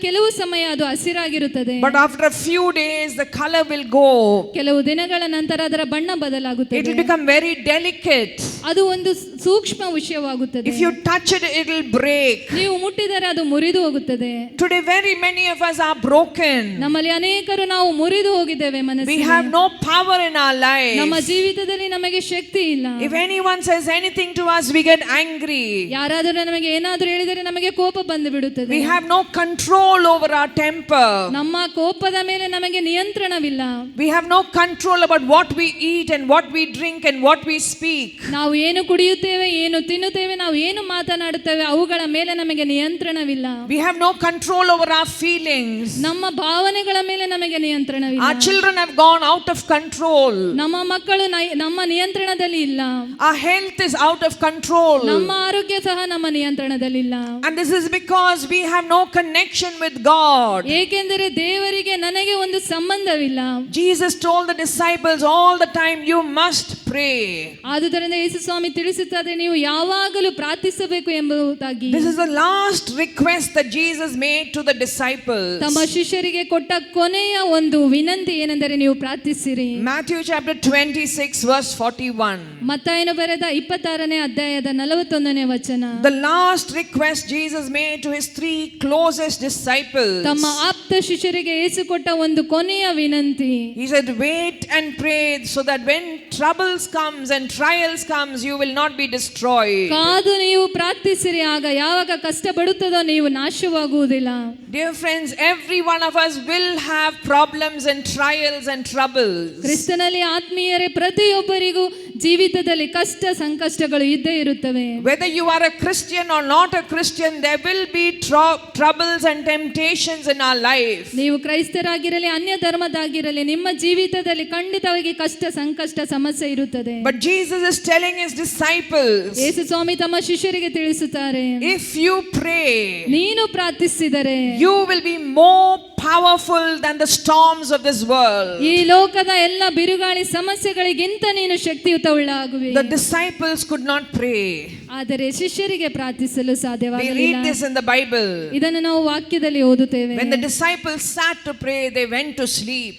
ಕೆಲವು ಸಮಯ ಅದು ಹಸಿರಾಗಿರುತ್ತದೆ. But after a few days the color will go. ಕೆಲವು ದಿನಗಳ ನಂತರ ಅದರ ಬಣ್ಣ It ಬದಲಾಗುತ್ತದೆ. will become very delicate. ಅದು ಒಂದು ಸೂಕ್ಷ್ಮ ವಿಷಯವಾಗುತ್ತದೆ. If you touch it, it will break. ನೀವು ಮುಟ್ಟಿದರೆ ಅದು ಮುರಿದು ಹೋಗುತ್ತದೆ. Today very many of us are broken. ನಮ್ಮಲ್ಲಿ ಅನೇಕರು ನಾವು ಮುರಿದು ಹೋಗಿದ್ದೇವೆ. We ಮನಸ್ಸಿನಲ್ಲಿ have no power in our ನಮ್ಮ life. ಜೀವಿತದಲ್ಲಿ ನಮಗೆ ಶಕ್ತಿ ಇಲ್ಲ. If anyone says anything to us, we get angry. ಯಾರಾದರೂ ನಮಗೆ ಏನಾದರೂ ಹೇಳಿದರೆ ನಮಗೆ ಕೋಪ ಬಂದು ಬಿಡುತ್ತದೆ. We have no control over our temper. ನಮ್ಮ ಕೋಪದ ಮೇಲೆ ನಮಗೆ ನಿಯಂತ್ರಣವಿಲ್ಲ. We have no control about what we eat and what we drink and what we speak. ನಾವು ಏನು ಕುಡಿಯುತ್ತೇವೆ, ಏನು ತಿನ್ನುತ್ತೇವೆ, ನಾವು ಏನು ಮಾತನಾಡುತ್ತೇವೆ ಅವುಗಳ ಮೇಲೆ ನಮಗೆ ನಿಯಂತ್ರಣವಿಲ್ಲ. We have no control over our feelings. ನಮ್ಮ ಭಾವನೆಗಳ ಮೇಲೆ ನಮಗೆ ನಿಯಂತ್ರಣವಿಲ್ಲ. Our children have gone out of control. ನಮ್ಮ ಮಕ್ಕಳು ನಮ್ಮ ನಿಯಂತ್ರಣದಲ್ಲಿ ಇಲ್ಲ. Our health is out of control. ನಮ್ಮ ಆರೋಗ್ಯ ಸಹ ನಮ್ಮ ನಿಯಂತ್ರಣದಲ್ಲಿ ಇಲ್ಲ. And this is because we have no connection with God. ಏಕೆಂದರೆ ದೇವರಿಗೆ ನನಗೆ ಒಂದು ಸಂಬಂಧವಿಲ್ಲ. Jesus told the disciples all the time, you must pray. ಆದುದರಿಂದ ಯೇಸು ಸ್ವಾಮಿ ತಿಳಿಸುತ್ತಾರೆ, ನೀವು ಯಾವಾಗಲೂ ಪ್ರಾರ್ಥಿಸಬೇಕು ಎಂಬುದಾಗಿ. This is the last request that Jesus made to the disciples. ತಮ್ಮ ಶಿಷ್ಯರಿಗೆ ಕೊಟ್ಟ ಕೊನೆಯ ಒಂದು ವಿನಂತಿ ಏನೆಂದರೆ ನೀವು ಪ್ರಾರ್ಥಿಸಿರಿ. Matthew chapter 26 verse 41. ಮತ್ತಾಯನು ಬರೆದ 26ನೇ ಅಧ್ಯಾಯದ 41ನೇ ವಚನ. The last request Jesus made to his three closest disciples. ತಮ್ಮ ಆಪ್ತ ಶಿಷ್ಯರಿಗೆ ಯೇಸು ಕೊಟ್ಟ ಒಂದು ಕೊನೆಯ ವಿನಂತಿ. He said, wait and pray so that when troubles comes and trials comes, you will not be destroyed. ಕಾದು ನೀವು ಪ್ರಾರ್ಥಿಸಿರಿ, ಆಗ ಯಾವಾಗ ಕಷ್ಟ ಬರುತ್ತದೋ ನೀವು ನಾಶವಾಗುವುದಿಲ್ಲ. Dear friends, every one of us will have problems and trials and troubles. ಕ್ರಿಸ್ತನಲ್ಲಿ ಆತ್ಮೀಯರೇ, ಪ್ರತಿಯೊಬ್ಬರಿಗೂ ಜೀವಿತದಲ್ಲಿ ಕಷ್ಟ ಸಂಕಷ್ಟಗಳು ಇದ್ದೇ ಇರುತ್ತವೆ. Whether you are a Christian or not a Christian, there will be troubles and temptations in our life. ನೀವು ಕ್ರೈಸ್ತರಾಗಿರಲಿ ಅನ್ಯ ಧರ್ಮದಾಗಿರಲಿ ನಿಮ್ಮ ಜೀವಿತದಲ್ಲಿ ಖಂಡಿತವಾಗಿ ಕಷ್ಟ ಸಂಕಷ್ಟ ಸಮಸ್ಯೆ ಇರುತ್ತದೆ. But Jesus is telling his disciples, ಯೇಸು ಸ್ವಾಮಿ ತಮ್ಮ ಶಿಷ್ಯರಿಗೆ ತಿಳಿಸುತ್ತಾರೆ, if you pray, ನೀನು ಪ್ರಾರ್ಥಿಸಿದರೆ you will be more powerful than the storms of this world. ಈ ಲೋಕದ ಎಲ್ಲ ಬಿರುಗಾಳಿ ಸಮಸ್ಯೆಗಳಿಗಿಂತ ನೀನು ಶಕ್ತಿಯುತವುಳ್ಳಾಗುವೆ. The disciples could not pray. ಆದರೆ ಶಿಷ್ಯರಿಗೆ ಪ್ರಾರ್ಥಿಸಲು We ಸಾಧ್ಯವಾಗಲಿಲ್ಲ. read this in the Bible. ಇದನ್ನು ನಾವು ವಾಕ್ಯದಲ್ಲಿ ಓದುತ್ತೇವೆ. When the disciples sat to pray, they went to sleep.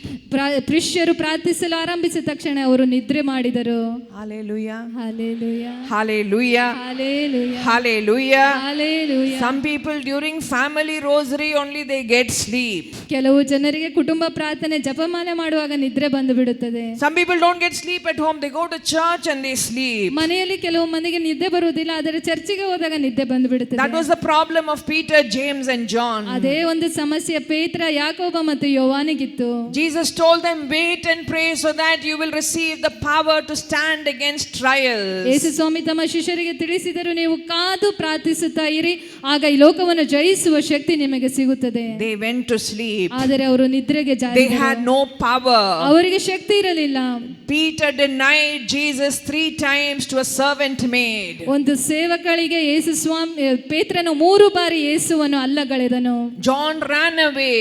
ಶಿಷ್ಯರು ಪ್ರಾರ್ಥಿಸಲು ಆರಂಭಿಸಿದ ತಕ್ಷಣ ಅವರು ನಿದ್ರೆ ಮಾಡಿದರು. Hallelujah. Hallelujah. Hallelujah. Hallelujah. Hallelujah. Hallelujah. Some people during family rosary only they get sleep. ಕೆಲವು ಜನರಿಗೆ ಕುಟುಂಬ ಪ್ರಾರ್ಥನೆ ಜಪಮಾಲೆ ಮಾಡುವಾಗ ನಿದ್ರೆ ಬಂದು ಬಿಡುತ್ತದೆ. Some people don't get sleep at home. They go to church and they sleep. ಮನೆಯಲ್ಲಿ ಕೆಲವು ಮಂದಿಗೆ ನಿದ್ದೆ ಬರುವುದಿಲ್ಲ, ಆದರೆ ಚರ್ಚಿಗೆ ಹೋದಾಗ ನಿದ್ದೆ ಬಂದು ಬಿಡುತ್ತದೆ. That was the problem of Peter, James and John. ಅದೇ ಒಂದು ಸಮಸ್ಯೆ ಪೇತ್ರ, ಯಾಕೋಬ ಮತ್ತು ಯೋವಾನಿಗಿತ್ತು. Jesus told them, wait and pray so that you will receive the power to stand against trials. ಯೇಸು ಸ್ವಾಮಿ ತಮ್ಮ ಶಿಷ್ಯರಿಗೆ ತಿಳಿಸಿದರು, ನೀವು ಕಾದು ಪ್ರಾರ್ಥಿಸುತ್ತಾ ಇರಿ, ಆಗ ಈ ಲೋಕವನ್ನು ಜಯಿಸುವ ಶಕ್ತಿ ನಿಮಗೆ ಸಿಗುತ್ತದೆ. They went to sleep. ಆದರೆ ಅವರು ನಿದ್ರೆಗೆ They ಜಾರಿದರು. had no power. ಅವರಿಗೆ ಶಕ್ತಿ ಇರಲಿಲ್ಲ. Peter denied Jesus 3 times to a servant maid. ಒಂದು ಸೇವಕಳಿಗೆ ಯೇಸು ಸ್ವಾಮಿ ಪೇತ್ರನು 3 ಬಾರಿ ಯೇಸುವನ್ನು ಅಲ್ಲಗಳೆದನು. John ran away.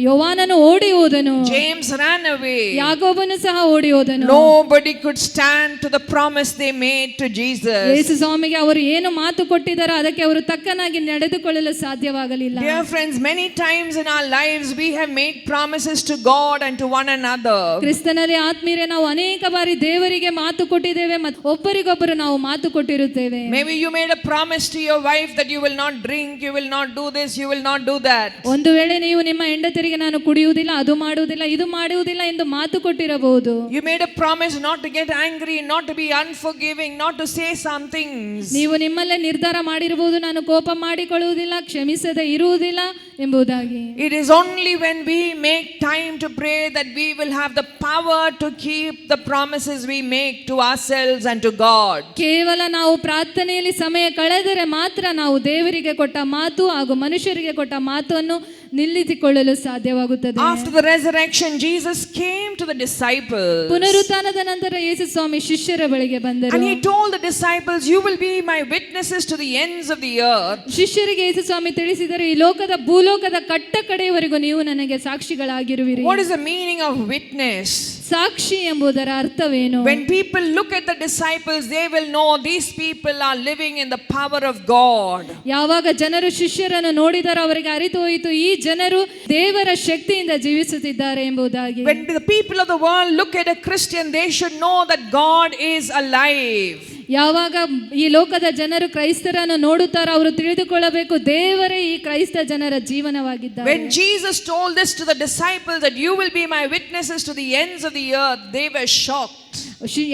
ಯೋವಾನನು ಓಡಿ ಹೋದನು. James ran away. ಯಾಕೋಬನು ಸಹ ಓಡಿ ಹೋದನು. Nobody could stand to the promise they made to Jesus. ಯೇಸು ಸ್ವಾಮಿಗೆ ಅವರು ಏನು ಮಾತು ಕೊಟ್ಟಿದ್ದಾರೋ ಅದಕ್ಕೆ ಅವರು ತಕ್ಕನಾಗಿ ನಡೆದುಕೊಳ್ಳಲು ಸಾಧ್ಯವಾಗಲಿಲ್ಲ. Dear friends, many times in our lives we have made promises to God and to one another. ಕ್ರಿಸ್ತನಲ್ಲಿ ಆತ್ಮೀಯರೇ, ನಾವು ಅನೇಕ ಬಾರಿ ದೇವರಿಗೆ ಮಾತು ಕೊಟ್ಟಿದ್ದೇವೆ ಮತ್ತು ಒಬ್ಬರಿಗೊಬ್ಬರು ನಾವು ಮಾತು ಕೊಟ್ಟಿರುತ್ತೇವೆ. Maybe you made a promise to your wife that you will not drink, you will not do this, you will not do that. ಒಂದು ವೇಳೆ ನೀವು ನಿಮ್ಮ ಹೆಂಡತಿಯರಿಗೆ ನಾನು ಕುಡಿಯುವುದಿಲ್ಲ, ಅದು ಮಾಡುವುದಿಲ್ಲ, ಇದು ಮಾಡುವುದಿಲ್ಲ ಎಂದು ಮಾತು ಕೊಟ್ಟಿರಬಹುದು. You made a promise not to get angry, not to be unforgiving, not to say some things. ನೀವು ನಿಮ್ಮಲ್ಲೇ ನಿರ್ಧಾರ ಮಾಡಿರಬಹುದು, ನಾನು ಕೋಪ ಮಾಡಿಕೊಳ್ಳುವುದಿಲ್ಲ, ಕ್ಷಮಿಸದೆ ಇರುವುದಿಲ್ಲ ಎಂಬುದಾಗಿ. It is only when we make time to pray that we will have the power to keep the promises we make to ourselves and to God. ಕೇವಲ ನಾವು ಪ್ರಾರ್ಥನೆಯಲ್ಲಿ ಸಮಯ ಕಳೆದರೆ ಮಾತ್ರ ನಾವು ದೇವರಿಗೆ ಕೊಟ್ಟ ಮಾತು ಹಾಗೂ ಮನುಷ್ಯರಿಗೆ ಕೊಟ್ಟ ಮಾತನ್ನು ನಿಲ್ಲಿಸಿಕೊಳ್ಳಲು ಸಾಧ್ಯವಾಗುತ್ತದೆ. After the resurrection, Jesus came to the disciples. ಪುನರುತ್ಥಾನದ ನಂತರ ಯೇಸು ಸ್ವಾಮಿ ಶಿಷ್ಯರ ಬಳಿಗೆ ಬಂದರು. And he told the disciples, you will be my witnesses to the ends of the earth. ಶಿಷ್ಯರಿಗೆ ಯೇಸು ಸ್ವಾಮಿ ತಿಳಿಸಿದರು, ಈ ಲೋಕದ ಭೂಲೋಕದ ಕಟ್ಟ ಕಡೆಯವರೆಗೂ ನೀವು ನನಗೆ ಸಾಕ್ಷಿಗಳಾಗಿರುವಿರಿ. What is the meaning of witness? ಸಾಕ್ಷಿ ಎಂಬುದರ ಅರ್ಥವೇನು? When people look at the disciples, they will know these people are living in the power of God. ಯಾವಾಗ ಜನರು ಶಿಷ್ಯರನ್ನು ನೋಡಿದರೋ ಅವರಿಗೆ ಅರಿತು ಹೋಯಿತು, ಈ ಜನರು ದೇವರ ಶಕ್ತಿಯಿಂದ ಜೀವಿಸುತ್ತಿದ್ದಾರೆ ಎಂಬುದಾಗಿ. When the people of the world look at a Christian, they should know that God is alive. ಯಾವಾಗ ಈ ಲೋಕದ ಜನರು ಕ್ರೈಸ್ತರನ್ನು ನೋಡುತ್ತಾರೋ ಅವರು ತಿಳಿದುಕೊಳ್ಳಬೇಕು, ದೇವರೇ ಈ ಕ್ರೈಸ್ತ ಜನರ ಜೀವನವಾಗಿದ್ದಾರೆ. When Jesus told this to the disciples that you will be my witnesses to the ends of the earth, they were shocked.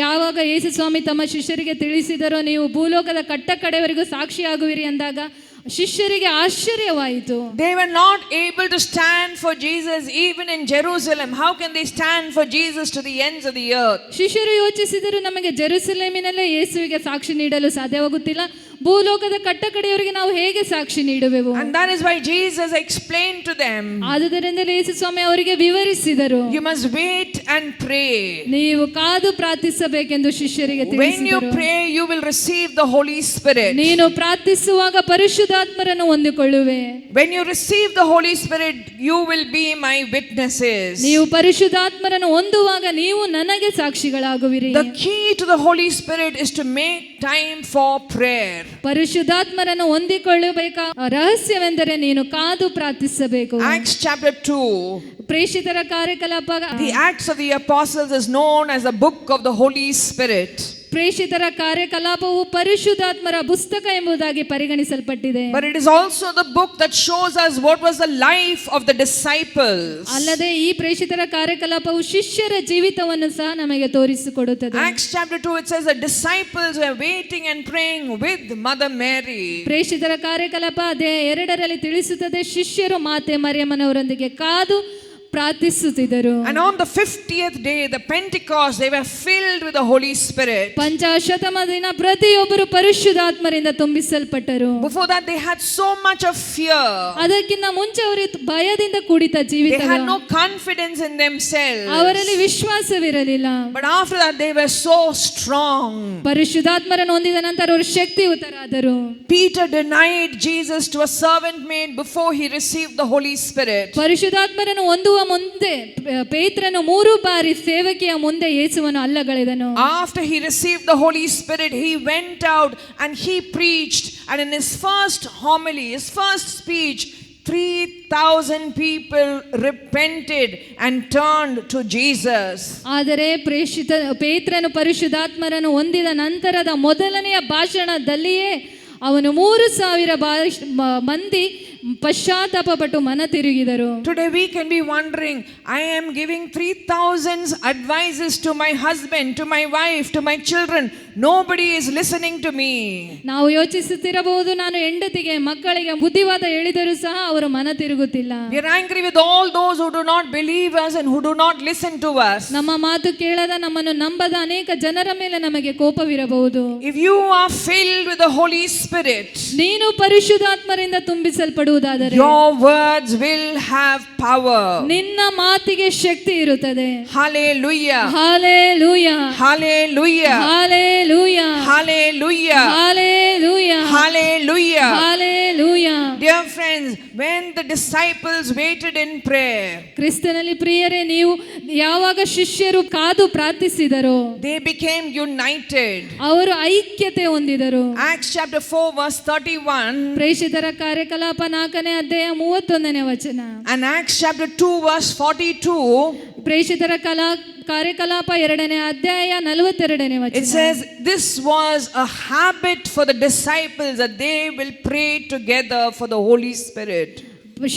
ಯಾವಾಗ ಯೇಸು ಸ್ವಾಮಿ ತಮ್ಮ ಶಿಷ್ಯರಿಗೆ ತಿಳಿಸಿದರೋ, ನೀವು ಭೂಲೋಕದ ಕಟ್ಟ ಕಡೆವರೆಗೂ ಸಾಕ್ಷಿಯಾಗುವಿರಿ ಅಂದಾಗ ಶಿಷ್ಯರಿಗೆ ಆಶ್ಚರ್ಯವಾಯಿತು. They were not able to stand for Jesus even in Jerusalem. How can they stand for Jesus to the ends of the earth? ಶಿಷ್ಯರು ಯೋಚಿಸಿದರು, ನಮಗೆ ಜೆರುಸಲೇಮಿನಲ್ಲೇ ಯೇಸುವಿಗೆ ಸಾಕ್ಷಿ ನೀಡಲು ಸಾಧ್ಯವಾಗುತ್ತಿಲ್ಲ, ಭೂಲೋಕದ ಕಟ್ಟ ಕಡೆಯವರಿಗೆ ನಾವು ಹೇಗೆ ಸಾಕ್ಷಿ ನೀಡುವೆವು? And that is why Jesus explained to them, ಆದುದರಿಂದಲೇ ಯೇಸು ಸ್ವಾಮಿ ಅವರಿಗೆ ವಿವರಿಸಿದರು, you must wait and pray. ನೀವು ಕಾದು ಪ್ರಾರ್ಥಿಸಬೇಕೆಂದು ಶಿಷ್ಯರಿಗೆ When you ತಿಳಿಸಿದರು. pray, you will receive the Holy Spirit. ನೀನು ಪ್ರಾರ್ಥಿಸುವಾಗ ಪರಿಶುದ್ಧಾತ್ಮರನ್ನು ಹೊಂದಿಕೊಳ್ಳುವೆ. When you receive the Holy Spirit, you will be my witnesses. ನೀವು ಪರಿಶುದ್ಧಾತ್ಮರನ್ನು ಹೊಂದುವಾಗ ನೀವು ನನಗೆ ಸಾಕ್ಷಿಗಳಾಗುವಿರಿ. The key to the Holy Spirit is to make time for prayer. ಪರಿಶುದ್ಧಾತ್ಮರನ್ನು ಹೊಂದಿಕೊಳ್ಳಬೇಕಾ ರಹಸ್ಯವೆಂದರೆ ನೀನು ಕಾದು ಪ್ರಾರ್ಥಿಸಬೇಕು. Acts chapter 2. ಪ್ರೇಷಿತರ ಕಾರ್ಯಕಲಾಪ The Acts of the Apostles is known as the book of the Holy Spirit. ಪ್ರೇಷಿತರ ಕಾರ್ಯಕಲಾಪವು ಪರಿಶುದ್ಧಾತ್ಮರ ಪುಸ್ತಕ ಎಂಬುದಾಗಿ ಪರಿಗಣಿಸಲ್ಪಟ್ಟಿದೆ. But it is also the book that shows us what was the life of the disciples. ಅಲ್ಲದೆ ಈ ಪ್ರೇಷಿತರ ಕಾರ್ಯಕಲಾಪವು ಶಿಷ್ಯರ ಜೀವಿತವನ್ನು ಸಹ ನಮಗೆ ತೋರಿಸಿಕೊಡುತ್ತದೆ. Acts chapter 2, it says the disciples were waiting and praying with Mother Mary. ಪ್ರೇಷಿತರ ಕಾರ್ಯಕಲಾಪ ಅಧ್ಯಾಯ 2ರಲ್ಲಿ ತಿಳಿಸುತ್ತದೆ, ಶಿಷ್ಯರು ಮಾತೆ ಮರಿಯಮ್ಮನವರೊಂದಿಗೆ ಕಾದು ಪ್ರಾರ್ಥಿಸುತ್ತಿದ್ದರು. And on the 50th day, the Pentecost, they were filled with the Holy Spirit. ಪಂಚಾಶತಮ ದಿನ ಪ್ರತಿಯೊಬ್ಬರು ಪರಿಶುದ್ಧಾತ್ಮರಿಂದ ತುಂಬಿಸಲ್ಪಟ್ಟರು. Before that, they had so much of fear. ಅದಕ್ಕಿಂತ ಮುಂಚೆ ಅವರು ಭಯದಿಂದ ಕೂಡಿದ ಜೀವಿತ, They had no confidence in themselves. ಅವರಲ್ಲಿ ವಿಶ್ವಾಸವಿರಲಿಲ್ಲ. But after that, they were so strong. ಪರಿಶುದ್ಧಾತ್ಮರನ್ನು ಹೊಂದಿದ ನಂತರ ಅವರು ಶಕ್ತಿಯುತರಾದರು. Peter denied Jesus to a servant maid before he received the Holy Spirit. ಪರಿಶುದ್ಧಾತ್ಮರನ್ನು ಹೊಂದುವ ಮುಂದೆ ಪೇತ್ರನು 3 ಬಾರಿ ಸೇವಕಿಯ ಮುಂದೆ ಯೇಸುವನ್ನು ಅಲ್ಲಗಳೆದನು. After he received the Holy Spirit, he went out and he preached, and in his first homily, his first speech, 3,000 people repented and turned to Jesus. ಆದರೆ ಪೇತ್ರನು ಪರಿಶುದ್ಧಾತ್ಮರನ್ನು ಹೊಂದಿದ ನಂತರದ ಮೊದಲನೆಯ ಭಾಷಣದಲ್ಲಿಯೇ ಅವನು 3,000 ಮಂದಿ ಪಶ್ಚಾತ್ತಾಪಪಟ್ಟು ಮನ ತಿರುಗಿದರು. Today we can be wondering, I am giving 3,000 advices to my husband, to my wife, to my children. Nobody is listening to me. ನಾವು ಯೋಚಿಸುತ್ತಿರಬಹುದು, ನಾನು ಹೆಂಡತಿಗೆ ಮಕ್ಕಳಿಗೆ ಬುದ್ಧಿವಾದ ಹೇಳಿದರೂ ಸಹ ಅವರು ಮನ ತಿರುಗುತ್ತಿಲ್ಲ. We are angry with all those who do not believe us and who do not listen to us. ನಮ್ಮ ಮಾತು ಕೇಳದ, ನಮ್ಮನ್ನು ನಂಬದ ಅನೇಕ ಜನರ ಮೇಲೆ ನಮಗೆ ಕೋಪವಿರಬಹುದು. If you are filled with the Holy Spirit, ನೀನು ಪರಿಶುದ್ಧಾತ್ಮರಿಂದ ತುಂಬಿಸಲ್ಪಡುವುದಾದರೆ your words will have power. ನಿನ್ನ ಮಾತಿಗೆ ಶಕ್ತಿ ಇರುತ್ತದೆ. Hallelujah. Hallelujah, Hallelujah. Hallelujah, Hallelujah. Hallelujah, Hallelujah. Hallelujah. Dear friends, when the disciples waited in prayer, ಕ್ರಿಸ್ತನಲ್ಲಿ ಪ್ರಿಯರೇ, ನೀವು ಯಾವಾಗ ಶಿಷ್ಯರು ಕಾದು ಪ್ರಾರ್ಥಿಸಿದರೋ they became united. ಅವರು ಐಕ್ಯತೆ ಹೊಂದಿದರು. Acts chapter 4 verse 31 ಪ್ರೇಷಿತರ ಕಾರ್ಯಕಲಾಪ 4ನೇ ಅಧ್ಯಾಯ 31ನೇ ವಚನ. and Acts chapter 2 verse 42, ಪ್ರೇಷಿತರ ಕಾರ್ಯಕಲಾಪ 2ನೇ ಅಧ್ಯಾಯ 42ನೇ it ವಚನ. says this was a habit for the disciples that they will pray together for the Holy Spirit.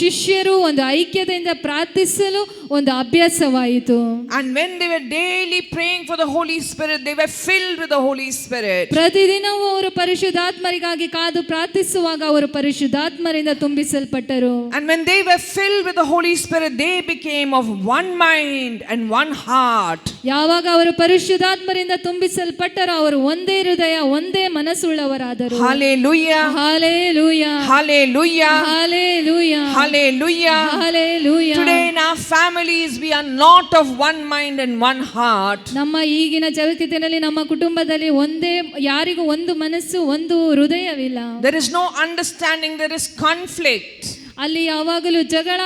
ಶಿಷ್ಯರು ಒಂದು ಐಕ್ಯತೆಯಿಂದ ಪ್ರಾರ್ಥಿಸಲು ಒಂದು ಅಭ್ಯಾಸವಾಯಿತು. And when they were daily praying for the Holy Spirit, they were filled with the Holy Spirit. ಪ್ರತಿದಿನವೂ ಅವರು ಪರಿಶುದ್ಧಾತ್ಮರಿಗಾಗಿ ಕಾದು ಪ್ರಾರ್ಥಿಸುವಾಗ ಅವರು ಪರಿಶುದ್ಧಾತ್ಮರಿಂದ ತುಂಬಿಸಲ್ಪಟ್ಟರು. And when they were filled with the Holy Spirit, they became of one mind and one heart. ಯಾವಾಗ ಅವರು ಪರಿಶುದ್ಧಾತ್ಮರಿಂದ ತುಂಬಿಸಲ್ಪಟ್ಟರೋ ಅವರು ಒಂದೇ ಹೃದಯ, ಒಂದೇ ಮನಸ್ಸುಳ್ಳವರಾದರು. Hallelujah. Hallelujah, Hallelujah. Hallelujah, Hallelujah. Hallelujah. Today in our families, we are not of one mind and one heart. ನಮ್ಮ ಈಗಿನ ಜಗತ್ತಿನಲ್ಲಿ ನಮ್ಮ ಕುಟುಂಬದಲ್ಲಿ ಒಂದೇ, ಯಾರಿಗೂ ಒಂದು ಮನಸ್ಸು, ಒಂದು ಹೃದಯವಿಲ್ಲ. There is no understanding, there is conflict. ಅಲ್ಲಿ ಯಾವಾಗಲೂ ಜಗಳ,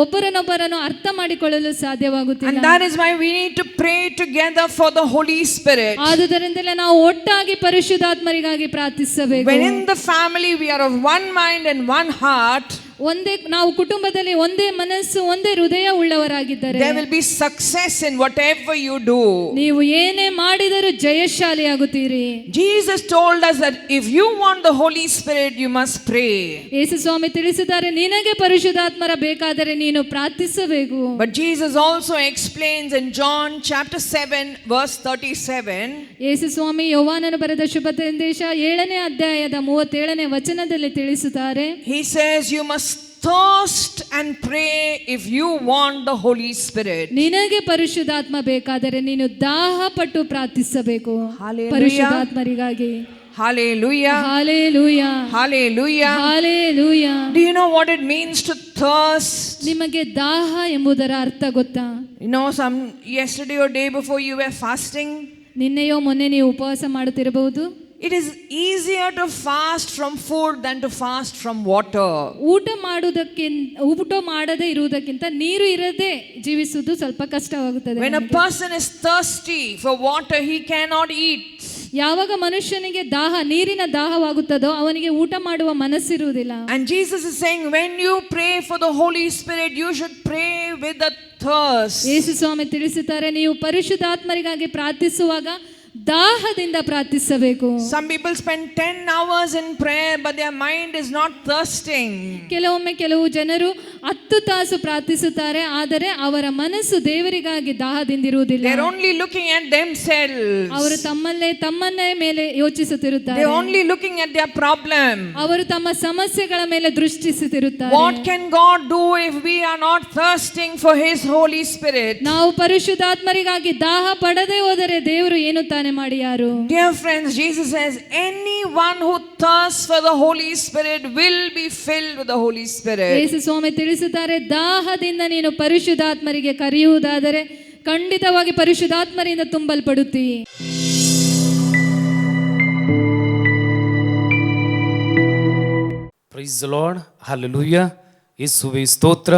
ಒಬ್ಬರನ್ನೊಬ್ಬರನ್ನು ಅರ್ಥ ಮಾಡಿಕೊಳ್ಳಲು And ಸಾಧ್ಯವಾಗುತ್ತಿಲ್ಲ. that is why we need to pray together for the Holy Spirit. ಆದುದರಿಂದಲೇ ನಾವು ಒಟ್ಟಾಗಿ ಪರಿಶುದ್ಧಾತ್ಮರಿಗಾಗಿ ಪ್ರಾರ್ಥಿಸಬೇಕು. When in the family we are of one mind and one heart, ಒಂದೇ, ನಾವು ಕುಟುಂಬದಲ್ಲಿ ಒಂದೇ ಮನಸ್ಸು, ಒಂದೇ ಹೃದಯ ಉಳ್ಳವರಾಗಿದ್ದರೆ there will be success in whatever you do. ನೀವು ಏನೇ ಮಾಡಿದರೂ ಜಯಶಾಲಿಯಾಗುತ್ತೀರಿ. Jesus told us that if you want the Holy Spirit, you must pray. ಯೇಸು ಸ್ವಾಮಿ ತಿಳಿಸಿದ್ದಾರೆ, ನಿನಗೆ ಪರಿಶುದ್ಧಾತ್ಮರ ಬೇಕಾದರೆ ನೀನು ಪ್ರಾರ್ಥಿಸಬೇಕು. But Jesus also explains in John chapter 7 verse 37. ಯೇಸು ಸ್ವಾಮಿ ಯೋಹಾನನು ಬರೆದ ಶುಭ ಸಂದೇಶ 7ನೇ ಅಧ್ಯಾಯದ 37ನೇ ವಚನದಲ್ಲಿ ತಿಳಿಸುತ್ತಾರೆ, He says you must thirst and pray if you want the Holy Spirit. ನಿನಗೆ ಪರಿಶುದ್ಧಾತ್ಮ ಬೇಕಾದರೆ ನೀನು ದಾಹ ಪಟ್ಟು ಪ್ರಾರ್ಥಿಸಬೇಕು Hallelujah. ಪರಿಶುದ್ಧಾತ್ಮರಿಗಾಗಿ. Hallelujah. Hallelujah, Hallelujah. Hallelujah. Do you know what it means to thirst? ನಿಮಗೆ ದಾಹ ಎಂಬುದರ ಅರ್ಥ ಗೊತ್ತಾ? You know, yesterday or day before you were fasting. ನಿನ್ನೆಯೋ ಮೊನ್ನೆ ನೀವು ಉಪವಾಸ ಮಾಡುತ್ತಿರಬಹುದು. It is easier to fast from food than to fast from water. ಊಟ ಮಾಡದೇ ಇರುವುದಕ್ಕಿಂತ ನೀರು ಇರದೆ ಜೀವಿಸುವುದು ಸ್ವಲ್ಪ ಕಷ್ಟವಾಗುತ್ತದೆ. When a person is thirsty for water, he cannot eat. ಯಾವಾಗ ಮನುಷ್ಯನಿಗೆ ನೀರಿನ ದಾಹವಾಗುತ್ತದೋ ಅವನಿಗೆ ಊಟ ಮಾಡುವ ಮನಸ್ಸಿರುವುದಿಲ್ಲ. And Jesus is saying, when you pray for the Holy Spirit, you should pray with a thirst. ಯೇಸು ಸ್ವಾಮಿ ತಿಳಿಸುತ್ತಾರೆ, ನೀವು ಪರಿಶುದ್ಧಾತ್ಮರಿಗಾಗಿ ಪ್ರಾರ್ಥಿಸುವಾಗ ದಾಹದಿಂದ ಪ್ರಾರ್ಥಿಸಬೇಕು. Some people spend 10 hours in prayer, but their mind is not thirsting. ಕೆಲವು ಜನರು 10 ತಾಸು ಪ್ರಾರ್ಥಿಸುತ್ತಾರೆ, ಆದರೆ ಅವರ ಮನಸ್ಸು ದೇವರಿಗಾಗಿ ದಾಹದಿಂದಿರುವುದಿಲ್ಲ. They're only looking at themselves. ಅವರು ತಮ್ಮನ್ನೇ ಮೇಲೆ ಯೋಚಿಸುತ್ತಿರುತ್ತಾರೆ. They're only looking at their problem. ಅವರು ತಮ್ಮ ಸಮಸ್ಯೆಗಳ ಮೇಲೆ ದೃಷ್ಟಿಸುತ್ತಿರುತ್ತಾರೆ. What can God do if we are not thirsting for His Holy Spirit? ನಾವು ಪರಿಶುದ್ಧಾತ್ಮರಿಗಾಗಿ ದಾಹ ಪಡದೆ ಹೋದರೆ ದೇವರು ಏನು ತಾನೇ ಮಾಡಿ ಯಾರು? Dear friends, Jesus says anyone who thirsts for the Holy Spirit will be filled with the Holy Spirit. ಯೇಸು ಸ್ವಾಮಿ ತಿಳಿಸುತ್ತಾರೆ, ದಾಹದಿಂದ ನೀನು ಪರಿಶುದ್ಧಾತ್ಮರಿಗೆ ಕರೆಯುವುದಾದರೆ ಖಂಡಿತವಾಗಿ ಪರಿಶುದ್ಧಾತ್ಮರಿಂದ ತುಂಬಲ್ಪಡುತ್ತಿ. Praise the Lord. ಹಲ್ಲೆಲೂಯಾ. ಯೇಸುವೇ ಸ್ತೋತ್ರ,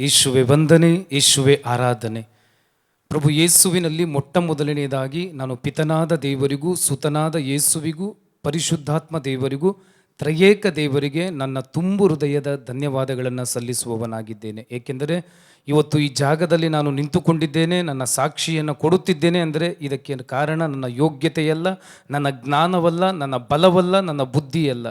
ಯೇಸುವೇ ವಂದನೆ, ಯೇಸುವೇ ಆರಾಧನೆ. ಪ್ರಭು ಯೇಸುವಿನಲ್ಲಿ ಮೊಟ್ಟ ಮೊದಲನೆಯದಾಗಿ ನಾನು ಪಿತನಾದ ದೇವರಿಗೂ ಸುತನಾದ ಯೇಸುವಿಗೂ ಪರಿಶುದ್ಧಾತ್ಮ ದೇವರಿಗೂ ತ್ರಯೇಕ ದೇವರಿಗೆ ನನ್ನ ತುಂಬು ಹೃದಯದ ಧನ್ಯವಾದಗಳನ್ನು ಸಲ್ಲಿಸುವವನಾಗಿದ್ದೇನೆ. ಏಕೆಂದರೆ ಇವತ್ತು ಈ ಜಾಗದಲ್ಲಿ ನಾನು ನಿಂತುಕೊಂಡಿದ್ದೇನೆ, ನನ್ನ ಸಾಕ್ಷಿಯನ್ನು ಕೊಡುತ್ತಿದ್ದೇನೆ ಅಂದರೆ ಇದಕ್ಕೆ ಕಾರಣ ನನ್ನ ಯೋಗ್ಯತೆಯಲ್ಲ, ನನ್ನ ಜ್ಞಾನವಲ್ಲ, ನನ್ನ ಬಲವಲ್ಲ, ನನ್ನ ಬುದ್ಧಿಯಲ್ಲ.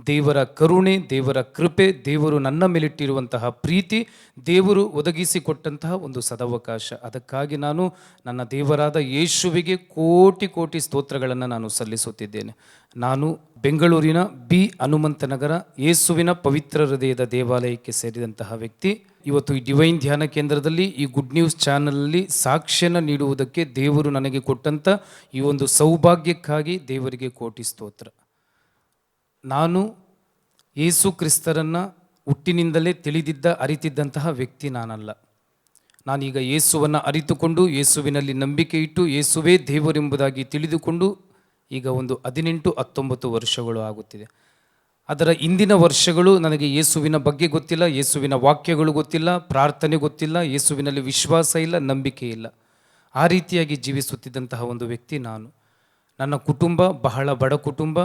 ದೇವರ ಕರುಣೆ, ದೇವರ ಕೃಪೆ, ದೇವರು ನನ್ನ ಮೇಲಿಟ್ಟಿರುವಂತಹ ಪ್ರೀತಿ, ದೇವರು ಒದಗಿಸಿಕೊಟ್ಟಂತಹ ಒಂದು ಸದವಕಾಶ. ಅದಕ್ಕಾಗಿ ನಾನು ನನ್ನ ದೇವರಾದ ಯೇಸುವಿಗೆ ಕೋಟಿ ಕೋಟಿ ಸ್ತೋತ್ರಗಳನ್ನು ನಾನು ಸಲ್ಲಿಸುತ್ತಿದ್ದೇನೆ. ನಾನು ಬೆಂಗಳೂರಿನ ಬಿ ಹನುಮಂತನಗರ ಯೇಸುವಿನ ಪವಿತ್ರ ಹೃದಯದ ದೇವಾಲಯಕ್ಕೆ ಸೇರಿದಂತಹ ವ್ಯಕ್ತಿ. ಇವತ್ತು ಈ ಡಿವೈನ್ ಧ್ಯಾನ ಕೇಂದ್ರದಲ್ಲಿ ಈ ಗುಡ್ ನ್ಯೂಸ್ ಚಾನಲಲ್ಲಿ ಸಾಕ್ಷ್ಯನ ನೀಡುವುದಕ್ಕೆ ದೇವರು ನನಗೆ ಕೊಟ್ಟಂಥ ಈ ಒಂದು ಸೌಭಾಗ್ಯಕ್ಕಾಗಿ ದೇವರಿಗೆ ಕೋಟಿ ಸ್ತೋತ್ರ. ನಾನು ಯೇಸು ಕ್ರಿಸ್ತರನ್ನು ಹುಟ್ಟಿನಿಂದಲೇ ತಿಳಿದಿದ್ದ ಅರಿತಿದ್ದಂತಹ ವ್ಯಕ್ತಿ ನಾನಲ್ಲ. ನಾನೀಗ ಯೇಸುವನ್ನು ಅರಿತುಕೊಂಡು ಯೇಸುವಿನಲ್ಲಿ ನಂಬಿಕೆ ಇಟ್ಟು ಯೇಸುವೇ ದೇವರೆಂಬುದಾಗಿ ತಿಳಿದುಕೊಂಡು ಈಗ ಒಂದು 18-19 ವರ್ಷಗಳು ಆಗುತ್ತಿದೆ. ಅದರ ಇಂದಿನ ವರ್ಷಗಳು ನನಗೆ ಯೇಸುವಿನ ಬಗ್ಗೆ ಗೊತ್ತಿಲ್ಲ, ಯೇಸುವಿನ ವಾಕ್ಯಗಳು ಗೊತ್ತಿಲ್ಲ, ಪ್ರಾರ್ಥನೆ ಗೊತ್ತಿಲ್ಲ, ಯೇಸುವಿನಲ್ಲಿ ವಿಶ್ವಾಸ ಇಲ್ಲ, ನಂಬಿಕೆ ಇಲ್ಲ. ಆ ರೀತಿಯಾಗಿ ಜೀವಿಸುತ್ತಿದ್ದಂತಹ ಒಂದು ವ್ಯಕ್ತಿ ನಾನು. ನನ್ನ ಕುಟುಂಬ ಬಹಳ ಬಡ ಕುಟುಂಬ,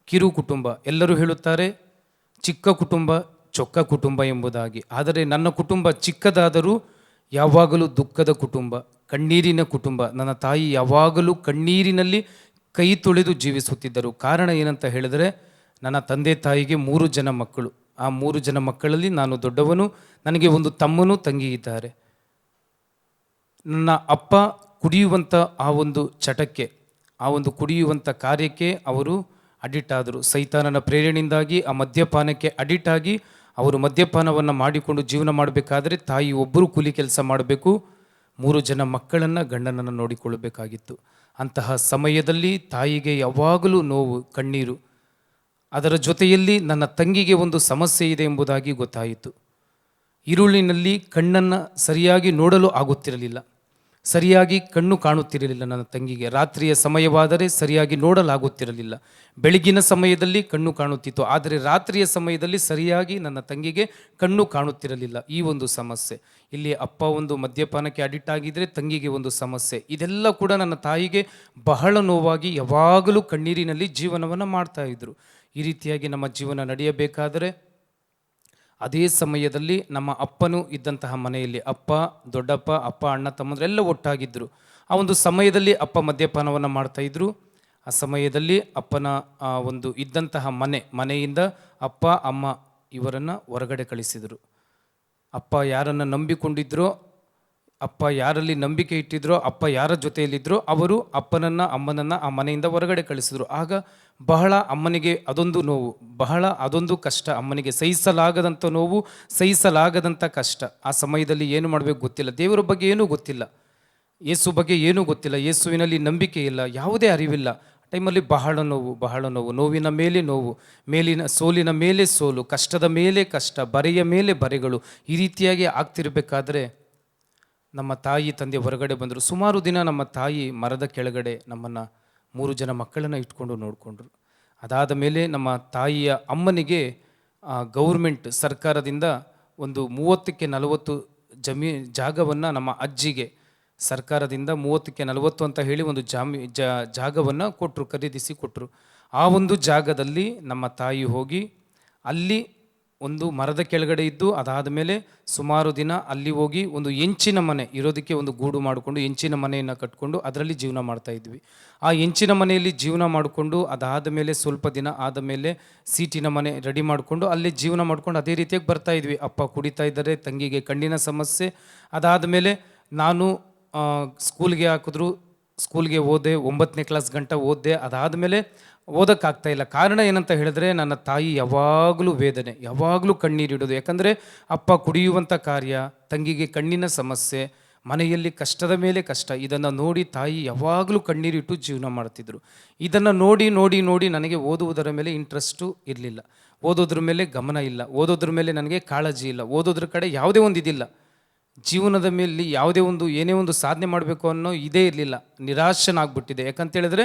ಕಿರು ಕುಟುಂಬ. ಎಲ್ಲರೂ ಹೇಳುತ್ತಾರೆ ಚಿಕ್ಕ ಕುಟುಂಬ ಚೊಕ್ಕ ಕುಟುಂಬ ಎಂಬುದಾಗಿ. ಆದರೆ ನನ್ನ ಕುಟುಂಬ ಚಿಕ್ಕದಾದರೂ ಯಾವಾಗಲೂ ದುಃಖದ ಕುಟುಂಬ, ಕಣ್ಣೀರಿನ ಕುಟುಂಬ. ನನ್ನ ತಾಯಿ ಯಾವಾಗಲೂ ಕಣ್ಣೀರಿನಲ್ಲಿ ಕೈ ತೊಳೆದು ಜೀವಿಸುತ್ತಿದ್ದರು. ಕಾರಣ ಏನಂತ ಹೇಳಿದರೆ, ನನ್ನ ತಂದೆ ತಾಯಿಗೆ 3 ಜನ ಮಕ್ಕಳು. ಆ 3 ಜನ ಮಕ್ಕಳಲ್ಲಿ ನಾನು ದೊಡ್ಡವನು. ನನಗೆ ಒಂದು ತಮ್ಮನೂ ತಂಗಿ ಇದ್ದಾರೆ. ನನ್ನ ಅಪ್ಪ ಕುಡಿಯುವಂಥ ಆ ಒಂದು ಚಟಕ್ಕೆ, ಆ ಒಂದು ಕುಡಿಯುವಂಥ ಕಾರ್ಯಕ್ಕೆ ಅವರು ಅಡಿಕ್ಟ್ ಆದರು. ಸೈತಾನನ ಪ್ರೇರಣೆಯಿಂದಾಗಿ ಆ ಮದ್ಯಪಾನಕ್ಕೆ ಅಡಿಕ್ಟ್ ಆಗಿ ಅವರು ಮದ್ಯಪಾನವನ್ನು ಮಾಡಿಕೊಂಡು ಜೀವನ ಮಾಡಬೇಕಾದ್ರೆ ತಾಯಿ ಒಬ್ಬರು ಕೂಲಿ ಕೆಲಸ ಮಾಡಬೇಕು, 3 ಜನ ಮಕ್ಕಳನ್ನು ಗಂಡನನ್ನು ನೋಡಿಕೊಳ್ಳಬೇಕಾಗಿತ್ತು. ಅಂತಹ ಸಮಯದಲ್ಲಿ ತಾಯಿಗೆ ಯಾವಾಗಲೂ ನೋವು, ಕಣ್ಣೀರು. ಅದರ ಜೊತೆಯಲ್ಲಿ ನನ್ನ ತಂಗಿಗೆ ಒಂದು ಸಮಸ್ಯೆ ಇದೆ ಎಂಬುದಾಗಿ ಗೊತ್ತಾಯಿತು. ಈರುಳ್ಳಿನಲ್ಲಿ ಕಣ್ಣನ್ನು ಸರಿಯಾಗಿ ನೋಡಲು ಆಗುತ್ತಿರಲಿಲ್ಲ, ಸರಿಯಾಗಿ ಕಣ್ಣು ಕಾಣುತ್ತಿರಲಿಲ್ಲ ನನ್ನ ತಂಗಿಗೆ. ರಾತ್ರಿಯ ಸಮಯವಾದರೆ ಸರಿಯಾಗಿ ನೋಡಲಾಗುತ್ತಿರಲಿಲ್ಲ. ಬೆಳಗಿನ ಸಮಯದಲ್ಲಿ ಕಣ್ಣು ಕಾಣುತ್ತಿತ್ತು, ಆದರೆ ರಾತ್ರಿಯ ಸಮಯದಲ್ಲಿ ಸರಿಯಾಗಿ ನನ್ನ ತಂಗಿಗೆ ಕಣ್ಣು ಕಾಣುತ್ತಿರಲಿಲ್ಲ. ಈ ಒಂದು ಸಮಸ್ಯೆ. ಇಲ್ಲಿ ಅಪ್ಪ ಒಂದು ಮದ್ಯಪಾನಕ್ಕೆ ಅಡಿಕ್ಟ್ ಆಗಿದ್ದರೆ ತಂಗಿಗೆ ಒಂದು ಸಮಸ್ಯೆ. ಇದೆಲ್ಲ ಕೂಡ ನನ್ನ ತಾಯಿಗೆ ಬಹಳ ನೋವಾಗಿ ಯಾವಾಗಲೂ ಕಣ್ಣೀರಿನಲ್ಲಿ ಜೀವನವನ್ನು ಮಾಡ್ತಾ ಇದ್ರು. ಈ ರೀತಿಯಾಗಿ ನಮ್ಮ ಜೀವನ ನಡೆಯಬೇಕಾದರೆ ಅದೇ ಸಮಯದಲ್ಲಿ ನಮ್ಮ ಅಪ್ಪನೂ ಇದ್ದಂತಹ ಮನೆಯಲ್ಲಿ ಅಪ್ಪ, ದೊಡ್ಡಪ್ಪ, ಅಪ್ಪ, ಅಣ್ಣ, ತಮ್ಮಂದರೆಲ್ಲ ಒಟ್ಟಾಗಿದ್ದರು. ಆ ಒಂದು ಸಮಯದಲ್ಲಿ ಅಪ್ಪ ಮದ್ಯಪಾನವನ್ನು ಮಾಡ್ತಾಯಿದ್ರು. ಆ ಸಮಯದಲ್ಲಿ ಅಪ್ಪನ ಒಂದು ಇದ್ದಂತಹ ಮನೆಯಿಂದ ಅಪ್ಪ, ಅಮ್ಮ ಇವರನ್ನು ಹೊರಗಡೆ ಕಳಿಸಿದರು. ಅಪ್ಪ ಯಾರನ್ನು ನಂಬಿಕೊಂಡಿದ್ರೋ, ಅಪ್ಪ ಯಾರಲ್ಲಿ ನಂಬಿಕೆ ಇಟ್ಟಿದ್ರೋ, ಅಪ್ಪ ಯಾರ ಜೊತೆಯಲ್ಲಿದ್ದರೋ ಅವರು ಅಪ್ಪನನ್ನು ಅಮ್ಮನನ್ನು ಆ ಮನೆಯಿಂದ ಹೊರಗಡೆ ಕಳಿಸಿದರು. ಆಗ ಬಹಳ ಅಮ್ಮನಿಗೆ ಅದೊಂದು ನೋವು, ಬಹಳ ಅದೊಂದು ಕಷ್ಟ. ಅಮ್ಮನಿಗೆ ಸಹಿಸಲಾಗದಂಥ ನೋವು, ಸಹಿಸಲಾಗದಂಥ ಕಷ್ಟ. ಆ ಸಮಯದಲ್ಲಿ ಏನು ಮಾಡಬೇಕು ಗೊತ್ತಿಲ್ಲ, ದೇವರ ಬಗ್ಗೆ ಏನೂ ಗೊತ್ತಿಲ್ಲ, ಯೇಸು ಬಗ್ಗೆ ಏನೂ ಗೊತ್ತಿಲ್ಲ, ಯೇಸುವಿನಲ್ಲಿ ನಂಬಿಕೆ ಇಲ್ಲ, ಯಾವುದೇ ಅರಿವಿಲ್ಲ. ಟೈಮಲ್ಲಿ ಬಹಳ ನೋವು, ನೋವಿನ ಮೇಲೆ ನೋವು, ಸೋಲಿನ ಮೇಲೆ ಸೋಲು, ಕಷ್ಟದ ಮೇಲೆ ಕಷ್ಟ, ಬರೆಯ ಮೇಲೆ ಬರೆಗಳು. ಈ ರೀತಿಯಾಗಿ ಆಗ್ತಿರಬೇಕಾದ್ರೆ ನಮ್ಮ ತಾಯಿ ತಂದೆ ಹೊರಗಡೆ ಬಂದರು. ಸುಮಾರು ದಿನ ನಮ್ಮ ತಾಯಿ ಮರದ ಕೆಳಗಡೆ ನಮ್ಮನ್ನು 3 ಜನ ಮಕ್ಕಳನ್ನು ಇಟ್ಕೊಂಡು ನೋಡಿಕೊಂಡ್ರು. ಅದಾದ ಮೇಲೆ ನಮ್ಮ ತಾಯಿಯ ಅಮ್ಮನಿಗೆ ಗೌರ್ಮೆಂಟ್ ಸರ್ಕಾರದಿಂದ ಒಂದು 30ಕ್ಕೆ 40 ಜಾಗವನ್ನು ನಮ್ಮ ಅಜ್ಜಿಗೆ ಸರ್ಕಾರದಿಂದ 30ಕ್ಕೆ 40 ಅಂತ ಹೇಳಿ ಒಂದು ಜಾಗವನ್ನು ಕೊಟ್ಟರು, ಖರೀದಿಸಿ ಕೊಟ್ಟರು. ಆ ಒಂದು ಜಾಗದಲ್ಲಿ ನಮ್ಮ ತಾಯಿ ಹೋಗಿ ಅಲ್ಲಿ ಒಂದು ಮರದ ಕೆಳಗಡೆ ಇದ್ದು, ಅದಾದ ಮೇಲೆ ಸುಮಾರು ದಿನ ಅಲ್ಲಿ ಹೋಗಿ ಒಂದು ಹೆಂಚಿನ ಮನೆ ಇರೋದಕ್ಕೆ ಒಂದು ಗೂಡು ಮಾಡಿಕೊಂಡು ಹೆಂಚಿನ ಮನೆಯನ್ನು ಕಟ್ಕೊಂಡು ಅದರಲ್ಲಿ ಜೀವನ ಮಾಡ್ತಾ ಇದ್ವಿ. ಆ ಹೆಂಚಿನ ಮನೆಯಲ್ಲಿ ಜೀವನ ಮಾಡಿಕೊಂಡು ಅದಾದ ಮೇಲೆ ಸ್ವಲ್ಪ ದಿನ ಆದ ಮೇಲೆ ಸೀಟಿನ ಮನೆ ರೆಡಿ ಮಾಡಿಕೊಂಡು ಅಲ್ಲಿ ಜೀವನ ಮಾಡ್ಕೊಂಡು ಅದೇ ರೀತಿಯಾಗಿ ಬರ್ತಾ ಇದ್ವಿ. ಅಪ್ಪ ಕುಡಿತಾ ಇದ್ದಾರೆ, ತಂಗಿಗೆ ಕಣ್ಣಿನ ಸಮಸ್ಯೆ. ಅದಾದ ಮೇಲೆ ನಾನು ಸ್ಕೂಲ್ಗೆ ಹಾಕಿದ್ರು, ಸ್ಕೂಲ್ಗೆ ಓದೆ, 9ನೇ ಕ್ಲಾಸ್ ಗಂಟ ಓದಿದೆ. ಅದಾದ ಮೇಲೆ ಓದೋಕ್ಕಾಗ್ತಾಯಿಲ್ಲ. ಕಾರಣ ಏನಂತ ಹೇಳಿದ್ರೆ ನನ್ನ ತಾಯಿ ಯಾವಾಗಲೂ ವೇದನೆ, ಯಾವಾಗಲೂ ಕಣ್ಣೀರಿಡೋದು. ಯಾಕಂದರೆ ಅಪ್ಪ ಕುಡಿಯುವಂಥ ಕಾರ್ಯ, ತಂಗಿಗೆ ಕಣ್ಣಿನ ಸಮಸ್ಯೆ, ಮನೆಯಲ್ಲಿ ಕಷ್ಟದ ಮೇಲೆ ಕಷ್ಟ. ಇದನ್ನು ನೋಡಿ ತಾಯಿ ಯಾವಾಗಲೂ ಕಣ್ಣೀರಿಟ್ಟು ಜೀವನ ಮಾಡ್ತಿದ್ರು. ಇದನ್ನು ನೋಡಿ ನೋಡಿ ನೋಡಿ ನನಗೆ ಓದುವುದರ ಮೇಲೆ ಇಂಟ್ರೆಸ್ಟು ಇರಲಿಲ್ಲ, ಓದೋದ್ರ ಮೇಲೆ ಗಮನ ಇಲ್ಲ, ಓದೋದ್ರ ಮೇಲೆ ನನಗೆ ಕಾಳಜಿ ಇಲ್ಲ, ಓದೋದ್ರ ಕಡೆ ಯಾವುದೇ ಒಂದು ಇದಿಲ್ಲ. ಜೀವನದ ಮೇಲೆ ಯಾವುದೇ ಒಂದು ಏನೇ ಒಂದು ಸಾಧನೆ ಮಾಡಬೇಕು ಅನ್ನೋ ಇದೇ ಇರಲಿಲ್ಲ. ನಿರಾಶನಾಗ್ಬಿಟ್ಟಿದೆ. ಯಾಕಂತೇಳಿದ್ರೆ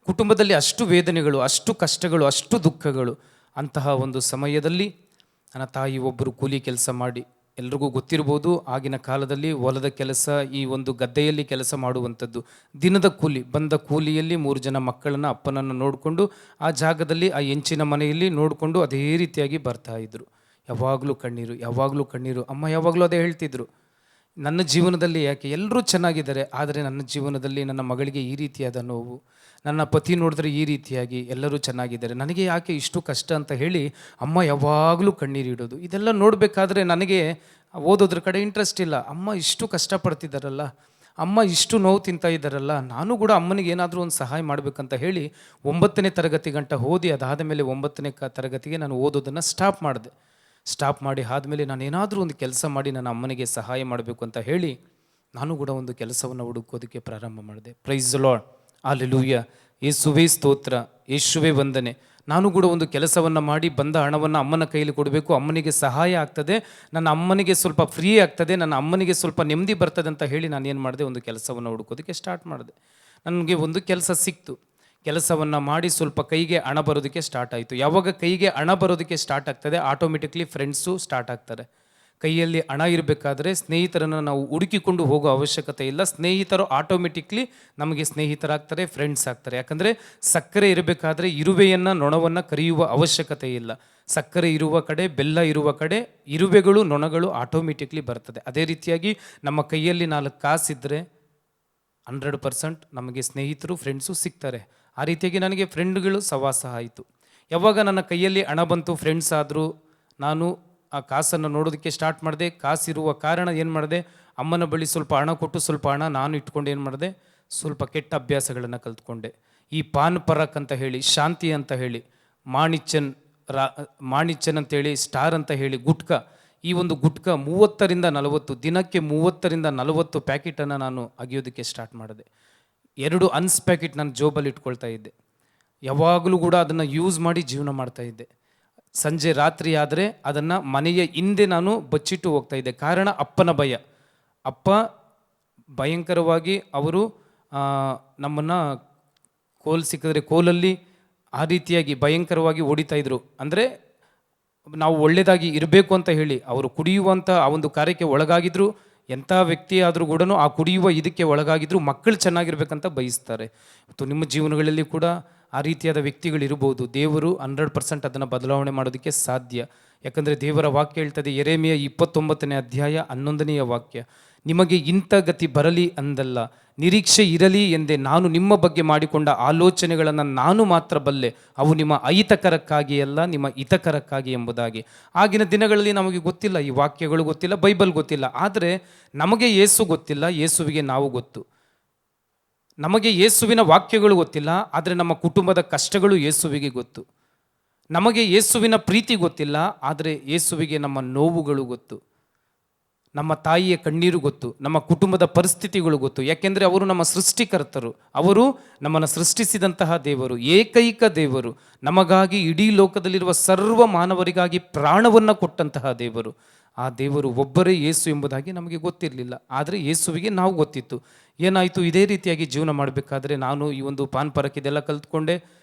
ಕುಟುಂಬದಲ್ಲಿ ಅಷ್ಟು ವೇದನೆಗಳು, ಅಷ್ಟು ಕಷ್ಟಗಳು, ಅಷ್ಟು ದುಃಖಗಳು. ಅಂತಹ ಒಂದು ಸಮಯದಲ್ಲಿ ನನ್ನ ತಾಯಿ ಒಬ್ಬರು ಕೂಲಿ ಕೆಲಸ ಮಾಡಿ, ಎಲ್ರಿಗೂ ಗೊತ್ತಿರ್ಬೋದು ಆಗಿನ ಕಾಲದಲ್ಲಿ ಹೊಲದ ಕೆಲಸ, ಈ ಒಂದು ಗದ್ದೆಯಲ್ಲಿ ಕೆಲಸ ಮಾಡುವಂಥದ್ದು, ದಿನದ ಕೂಲಿ, ಬಂದ ಕೂಲಿಯಲ್ಲಿ 3 ಜನ ಮಕ್ಕಳನ್ನು ಅಪ್ಪನನ್ನು ನೋಡಿಕೊಂಡು ಆ ಜಾಗದಲ್ಲಿ ಆ ಹೆಂಚಿನ ಮನೆಯಲ್ಲಿ ನೋಡಿಕೊಂಡು ಅದೇ ರೀತಿಯಾಗಿ ಬರ್ತಾಯಿದ್ರು. ಯಾವಾಗಲೂ ಕಣ್ಣೀರು, ಯಾವಾಗಲೂ ಕಣ್ಣೀರು. ಅಮ್ಮ ಯಾವಾಗಲೂ ಅದೇ ಹೇಳ್ತಿದ್ರು, ನನ್ನ ಜೀವನದಲ್ಲಿ ಯಾಕೆ ಎಲ್ಲರೂ ಚೆನ್ನಾಗಿದ್ದಾರೆ, ಆದರೆ ನನ್ನ ಜೀವನದಲ್ಲಿ ನನ್ನ ಮಗಳಿಗೆ ಈ ರೀತಿಯಾದ ನೋವು, ನನ್ನ ಪತಿ ನೋಡಿದ್ರೆ ಈ ರೀತಿಯಾಗಿ ಎಲ್ಲರೂ ಚೆನ್ನಾಗಿದ್ದಾರೆ, ನನಗೆ ಯಾಕೆ ಇಷ್ಟು ಕಷ್ಟ ಅಂತ ಹೇಳಿ ಅಮ್ಮ ಯಾವಾಗಲೂ ಕಣ್ಣೀರಿಡೋದು. ಇದೆಲ್ಲ ನೋಡಬೇಕಾದ್ರೆ ನನಗೆ ಓದೋದ್ರ ಕಡೆ ಇಂಟ್ರೆಸ್ಟ್ ಇಲ್ಲ. ಅಮ್ಮ ಇಷ್ಟು ಕಷ್ಟಪಡ್ತಿದ್ದಾರಲ್ಲ, ಅಮ್ಮ ಇಷ್ಟು ನೋವು ತಿಂತಾ ಇದ್ದಾರಲ್ಲ, ನಾನು ಕೂಡ ಅಮ್ಮನಿಗೆ ಏನಾದರೂ ಒಂದು ಸಹಾಯ ಮಾಡಬೇಕಂತ ಹೇಳಿ 9ನೇ ತರಗತಿ ಗಂಟ ಓದಿ ಅದಾದ ಮೇಲೆ 9ನೇ ತರಗತಿಗೆ ನಾನು ಓದೋದನ್ನು ಸ್ಟಾಪ್ ಮಾಡಿ ಆದಮೇಲೆ ನಾನು ಏನಾದರೂ ಒಂದು ಕೆಲಸ ಮಾಡಿ ನನ್ನ ಅಮ್ಮನಿಗೆ ಸಹಾಯ ಮಾಡಬೇಕು ಅಂತ ಹೇಳಿ ನಾನು ಕೂಡ ಒಂದು ಕೆಲಸವನ್ನು ಹುಡುಕೋದಕ್ಕೆ ಪ್ರಾರಂಭ ಮಾಡಿದೆ. ಪ್ರೈಸ್ ದ ಲಾರ್ಡ್, ಹಲ್ಲೆಲೂಯಾ, ಯೇಸುವೇ ಸ್ತೋತ್ರ, ಯೇಸುವೇ ವಂದನೆ. ನಾನು ಕೂಡ ಒಂದು ಕೆಲಸವನ್ನು ಮಾಡಿ ಬಂದ ಹಣವನ್ನು ಅಮ್ಮನ ಕೈಯಲ್ಲಿ ಕೊಡಬೇಕು, ಅಮ್ಮನಿಗೆ ಸಹಾಯ ಆಗ್ತದೆ, ನನ್ನ ಅಮ್ಮನಿಗೆ ಸ್ವಲ್ಪ ಫ್ರೀ ಆಗ್ತದೆ, ನನ್ನ ಅಮ್ಮನಿಗೆ ಸ್ವಲ್ಪ ನೆಮ್ಮದಿ ಬರ್ತದೆ ಅಂತ ಹೇಳಿ ನಾನು ಏನು ಮಾಡಿದೆ, ಒಂದು ಕೆಲಸವನ್ನು ಹುಡುಕೋದಕ್ಕೆ ಸ್ಟಾರ್ಟ್ ಮಾಡಿದೆ. ನನಗೆ ಒಂದು ಕೆಲಸ ಸಿಕ್ತು. ಕೆಲಸವನ್ನು ಮಾಡಿ ಸ್ವಲ್ಪ ಕೈಗೆ ಹಣ ಬರೋದಕ್ಕೆ ಸ್ಟಾರ್ಟ್ ಆಯಿತು. ಯಾವಾಗ ಕೈಗೆ ಹಣ ಬರೋದಕ್ಕೆ ಸ್ಟಾರ್ಟ್ ಆಗ್ತದೆ, ಆಟೋಮೆಟಿಕ್ಲಿ ಫ್ರೆಂಡ್ಸು ಸ್ಟಾರ್ಟ್ ಆಗ್ತಾರೆ. ಕೈಯಲ್ಲಿ ಹಣ ಇರಬೇಕಾದ್ರೆ ಸ್ನೇಹಿತರನ್ನು ನಾವು ಹುಡುಕಿಕೊಂಡು ಹೋಗೋ ಅವಶ್ಯಕತೆ ಇಲ್ಲ. ಸ್ನೇಹಿತರು ಆಟೋಮೆಟಿಕ್ಲಿ ನಮಗೆ ಸ್ನೇಹಿತರಾಗ್ತಾರೆ, ಫ್ರೆಂಡ್ಸ್ ಆಗ್ತಾರೆ. ಯಾಕಂದರೆ ಸಕ್ಕರೆ ಇರಬೇಕಾದ್ರೆ ಇರುವೆಯನ್ನು, ನೊಣವನ್ನು ಕರೆಯುವ ಅವಶ್ಯಕತೆ ಇಲ್ಲ. ಸಕ್ಕರೆ ಇರುವ ಕಡೆ, ಬೆಲ್ಲ ಇರುವ ಕಡೆ ಇರುವೆಗಳು, ನೊಣಗಳು ಆಟೋಮೆಟಿಕ್ಲಿ ಬರ್ತದೆ. ಅದೇ ರೀತಿಯಾಗಿ ನಮ್ಮ ಕೈಯಲ್ಲಿ 4 ಕಾಸಿದ್ದರೆ 100% ನಮಗೆ ಸ್ನೇಹಿತರು, ಫ್ರೆಂಡ್ಸು ಸಿಗ್ತಾರೆ. ಆ ರೀತಿಯಾಗಿ ನನಗೆ ಫ್ರೆಂಡ್ಗಳು ಸವಾಸ ಆಯಿತು. ಯಾವಾಗ ನನ್ನ ಕೈಯಲ್ಲಿ ಹಣ ಬಂತು, ಫ್ರೆಂಡ್ಸ್ ಆದರು, ನಾನು ಆ ಕಾಸನ್ನು ನೋಡೋದಕ್ಕೆ ಸ್ಟಾರ್ಟ್ ಮಾಡಿದೆ. ಕಾಸಿರುವ ಕಾರಣ ಏನು ಮಾಡಿದೆ, ಅಮ್ಮನ ಬಳಿ ಸ್ವಲ್ಪ ಹಣ ಕೊಟ್ಟು ಸ್ವಲ್ಪ ಹಣ ನಾನು ಇಟ್ಕೊಂಡು ಏನು ಮಾಡಿದೆ, ಸ್ವಲ್ಪ ಕೆಟ್ಟ ಅಭ್ಯಾಸಗಳನ್ನು ಕಲ್ತ್ಕೊಂಡೆ. ಈ ಪಾನ್ ಪರಕ್ ಅಂತ ಹೇಳಿ, ಶಾಂತಿ ಅಂತ ಹೇಳಿ, ಮಾಣಿಚನ್ ಅಂತೇಳಿ, ಸ್ಟಾರ್ ಅಂತ ಹೇಳಿ, ಗುಟ್ಕಾ, ಈ ಒಂದು ಗುಟ್ಕಾ 30ರಿಂದ 40 ದಿನಕ್ಕೆ 30ರಿಂದ 40 ಪ್ಯಾಕೆಟನ್ನು ನಾನು ಅಗಿಯೋದಕ್ಕೆ ಸ್ಟಾರ್ಟ್ ಮಾಡಿದೆ. 2 ಅನ್ಸ್ ಪ್ಯಾಕೆಟ್ ನಾನು ಜೋಬಲ್ಲಿ ಇಟ್ಕೊಳ್ತಾ ಇದ್ದೆ. ಯಾವಾಗಲೂ ಕೂಡ ಅದನ್ನು ಯೂಸ್ ಮಾಡಿ ಜೀವನ ಮಾಡ್ತಾ ಇದ್ದೆ. ಸಂಜೆ ರಾತ್ರಿ ಆದರೆ ಅದನ್ನು ಮನೆಯ ಹಿಂದೆ ನಾನು ಬಚ್ಚಿಟ್ಟು ಹೋಗ್ತಾ ಇದ್ದೆ. ಕಾರಣ ಅಪ್ಪನ ಭಯ. ಅಪ್ಪ ಭಯಂಕರವಾಗಿ ಅವರು ನಮ್ಮನ್ನು ಕೋಲ್ ಸಿಕ್ಕಿದ್ರೆ ಕೋಲಲ್ಲಿ ಆ ರೀತಿಯಾಗಿ ಭಯಂಕರವಾಗಿ ಹೊಡಿತಾ ಇದ್ರು. ಅಂದರೆ ನಾವು ಒಳ್ಳೆಯದಾಗಿ ಇರಬೇಕು ಅಂತ ಹೇಳಿ ಅವರು ಕುಡಿಯುವಂಥ ಆ ಒಂದು ಕಾರ್ಯಕ್ಕೆ ಒಳಗಾಗಿದ್ರು. ಎಂಥ ವ್ಯಕ್ತಿ ಆದರೂ ಕೂಡ ಆ ಕುಡಿಯುವ ಇದಕ್ಕೆ ಒಳಗಾಗಿದ್ರು, ಮಕ್ಕಳು ಚೆನ್ನಾಗಿರ್ಬೇಕಂತ ಬಯಸ್ತಾರೆ. ಮತ್ತು ನಿಮ್ಮ ಜೀವನಗಳಲ್ಲಿ ಕೂಡ ಆ ರೀತಿಯಾದ ವ್ಯಕ್ತಿಗಳಿರ್ಬೋದು. ದೇವರು 100% ಅದನ್ನು ಬದಲಾವಣೆ ಮಾಡೋದಕ್ಕೆ ಸಾಧ್ಯ. ಯಾಕಂದರೆ ದೇವರ ವಾಕ್ಯ ಹೇಳ್ತದೆ, ಯೆರೆಮೀಯ 29ನೇ ಅಧ್ಯಾಯ 11ನೇ ವಾಕ್ಯ, ನಿಮಗೆ ಇಂಥ ಗತಿ ಬರಲಿ ಅಂದಲ್ಲ, ನಿರೀಕ್ಷೆ ಇರಲಿ ಎಂದೇ ನಾನು ನಿಮ್ಮ ಬಗ್ಗೆ ಮಾಡಿಕೊಂಡ ಆಲೋಚನೆಗಳನ್ನು ನಾನು ಮಾತ್ರ ಬಲ್ಲೆ, ಅವು ನಿಮ್ಮ ಅಹಿತಕರಕ್ಕಾಗಿ ಅಲ್ಲ, ನಿಮ್ಮ ಹಿತಕರಕ್ಕಾಗಿ ಎಂಬುದಾಗಿ. ಆಗಿನ ದಿನಗಳಲ್ಲಿ ನಮಗೆ ಗೊತ್ತಿಲ್ಲ, ಈ ವಾಕ್ಯಗಳು ಗೊತ್ತಿಲ್ಲ, ಬೈಬಲ್ ಗೊತ್ತಿಲ್ಲ. ಆದರೆ ನಮಗೆ ಯೇಸು ಗೊತ್ತಿಲ್ಲ, ಯೇಸುವಿಗೆ ನಾವು ಗೊತ್ತು. ನಮಗೆ ಯೇಸುವಿನ ವಾಕ್ಯಗಳು ಗೊತ್ತಿಲ್ಲ, ಆದರೆ ನಮ್ಮ ಕುಟುಂಬದ ಕಷ್ಟಗಳು ಯೇಸುವಿಗೆ ಗೊತ್ತು. ನಮಗೆ ಯೇಸುವಿನ ಪ್ರೀತಿ ಗೊತ್ತಿಲ್ಲ, ಆದರೆ ಯೇಸುವಿಗೆ ನಮ್ಮ ನೋವುಗಳು ಗೊತ್ತು. ನಮ್ಮ ತಾಯಿಯ ಕಣ್ಣೀರು ಗೊತ್ತು, ನಮ್ಮ ಕುಟುಂಬದ ಪರಿಸ್ಥಿತಿಗಳು ಗೊತ್ತು. ಯಾಕೆಂದರೆ ಅವರು ನಮ್ಮ ಸೃಷ್ಟಿಕರ್ತರು, ಅವರು ನಮ್ಮನ್ನು ಸೃಷ್ಟಿಸಿದಂತಹ ದೇವರು, ಏಕೈಕ ದೇವರು, ನಮಗಾಗಿ ಇಡೀ ಲೋಕದಲ್ಲಿರುವ ಸರ್ವ ಮಾನವರಿಗಾಗಿ ಪ್ರಾಣವನ್ನು ಕೊಟ್ಟಂತಹ ದೇವರು. ಆ ದೇವರು ಒಬ್ಬರೇ ಯೇಸು ಎಂಬುದಾಗಿ ನಮಗೆ ಗೊತ್ತಿರಲಿಲ್ಲ, ಆದರೆ ಯೇಸುವಿಗೆ ನಾವು ಗೊತ್ತಿತ್ತು. ಏನಾಯಿತು, ಇದೇ ರೀತಿಯಾಗಿ ಜೀವನ ಮಾಡಬೇಕಾದ್ರೆ ನಾನು ಈ ಒಂದು ಪಾನ್ ಪರಕ್ ಇದೆಲ್ಲ ಕಲ್ತ್ಕೊಂಡೆ.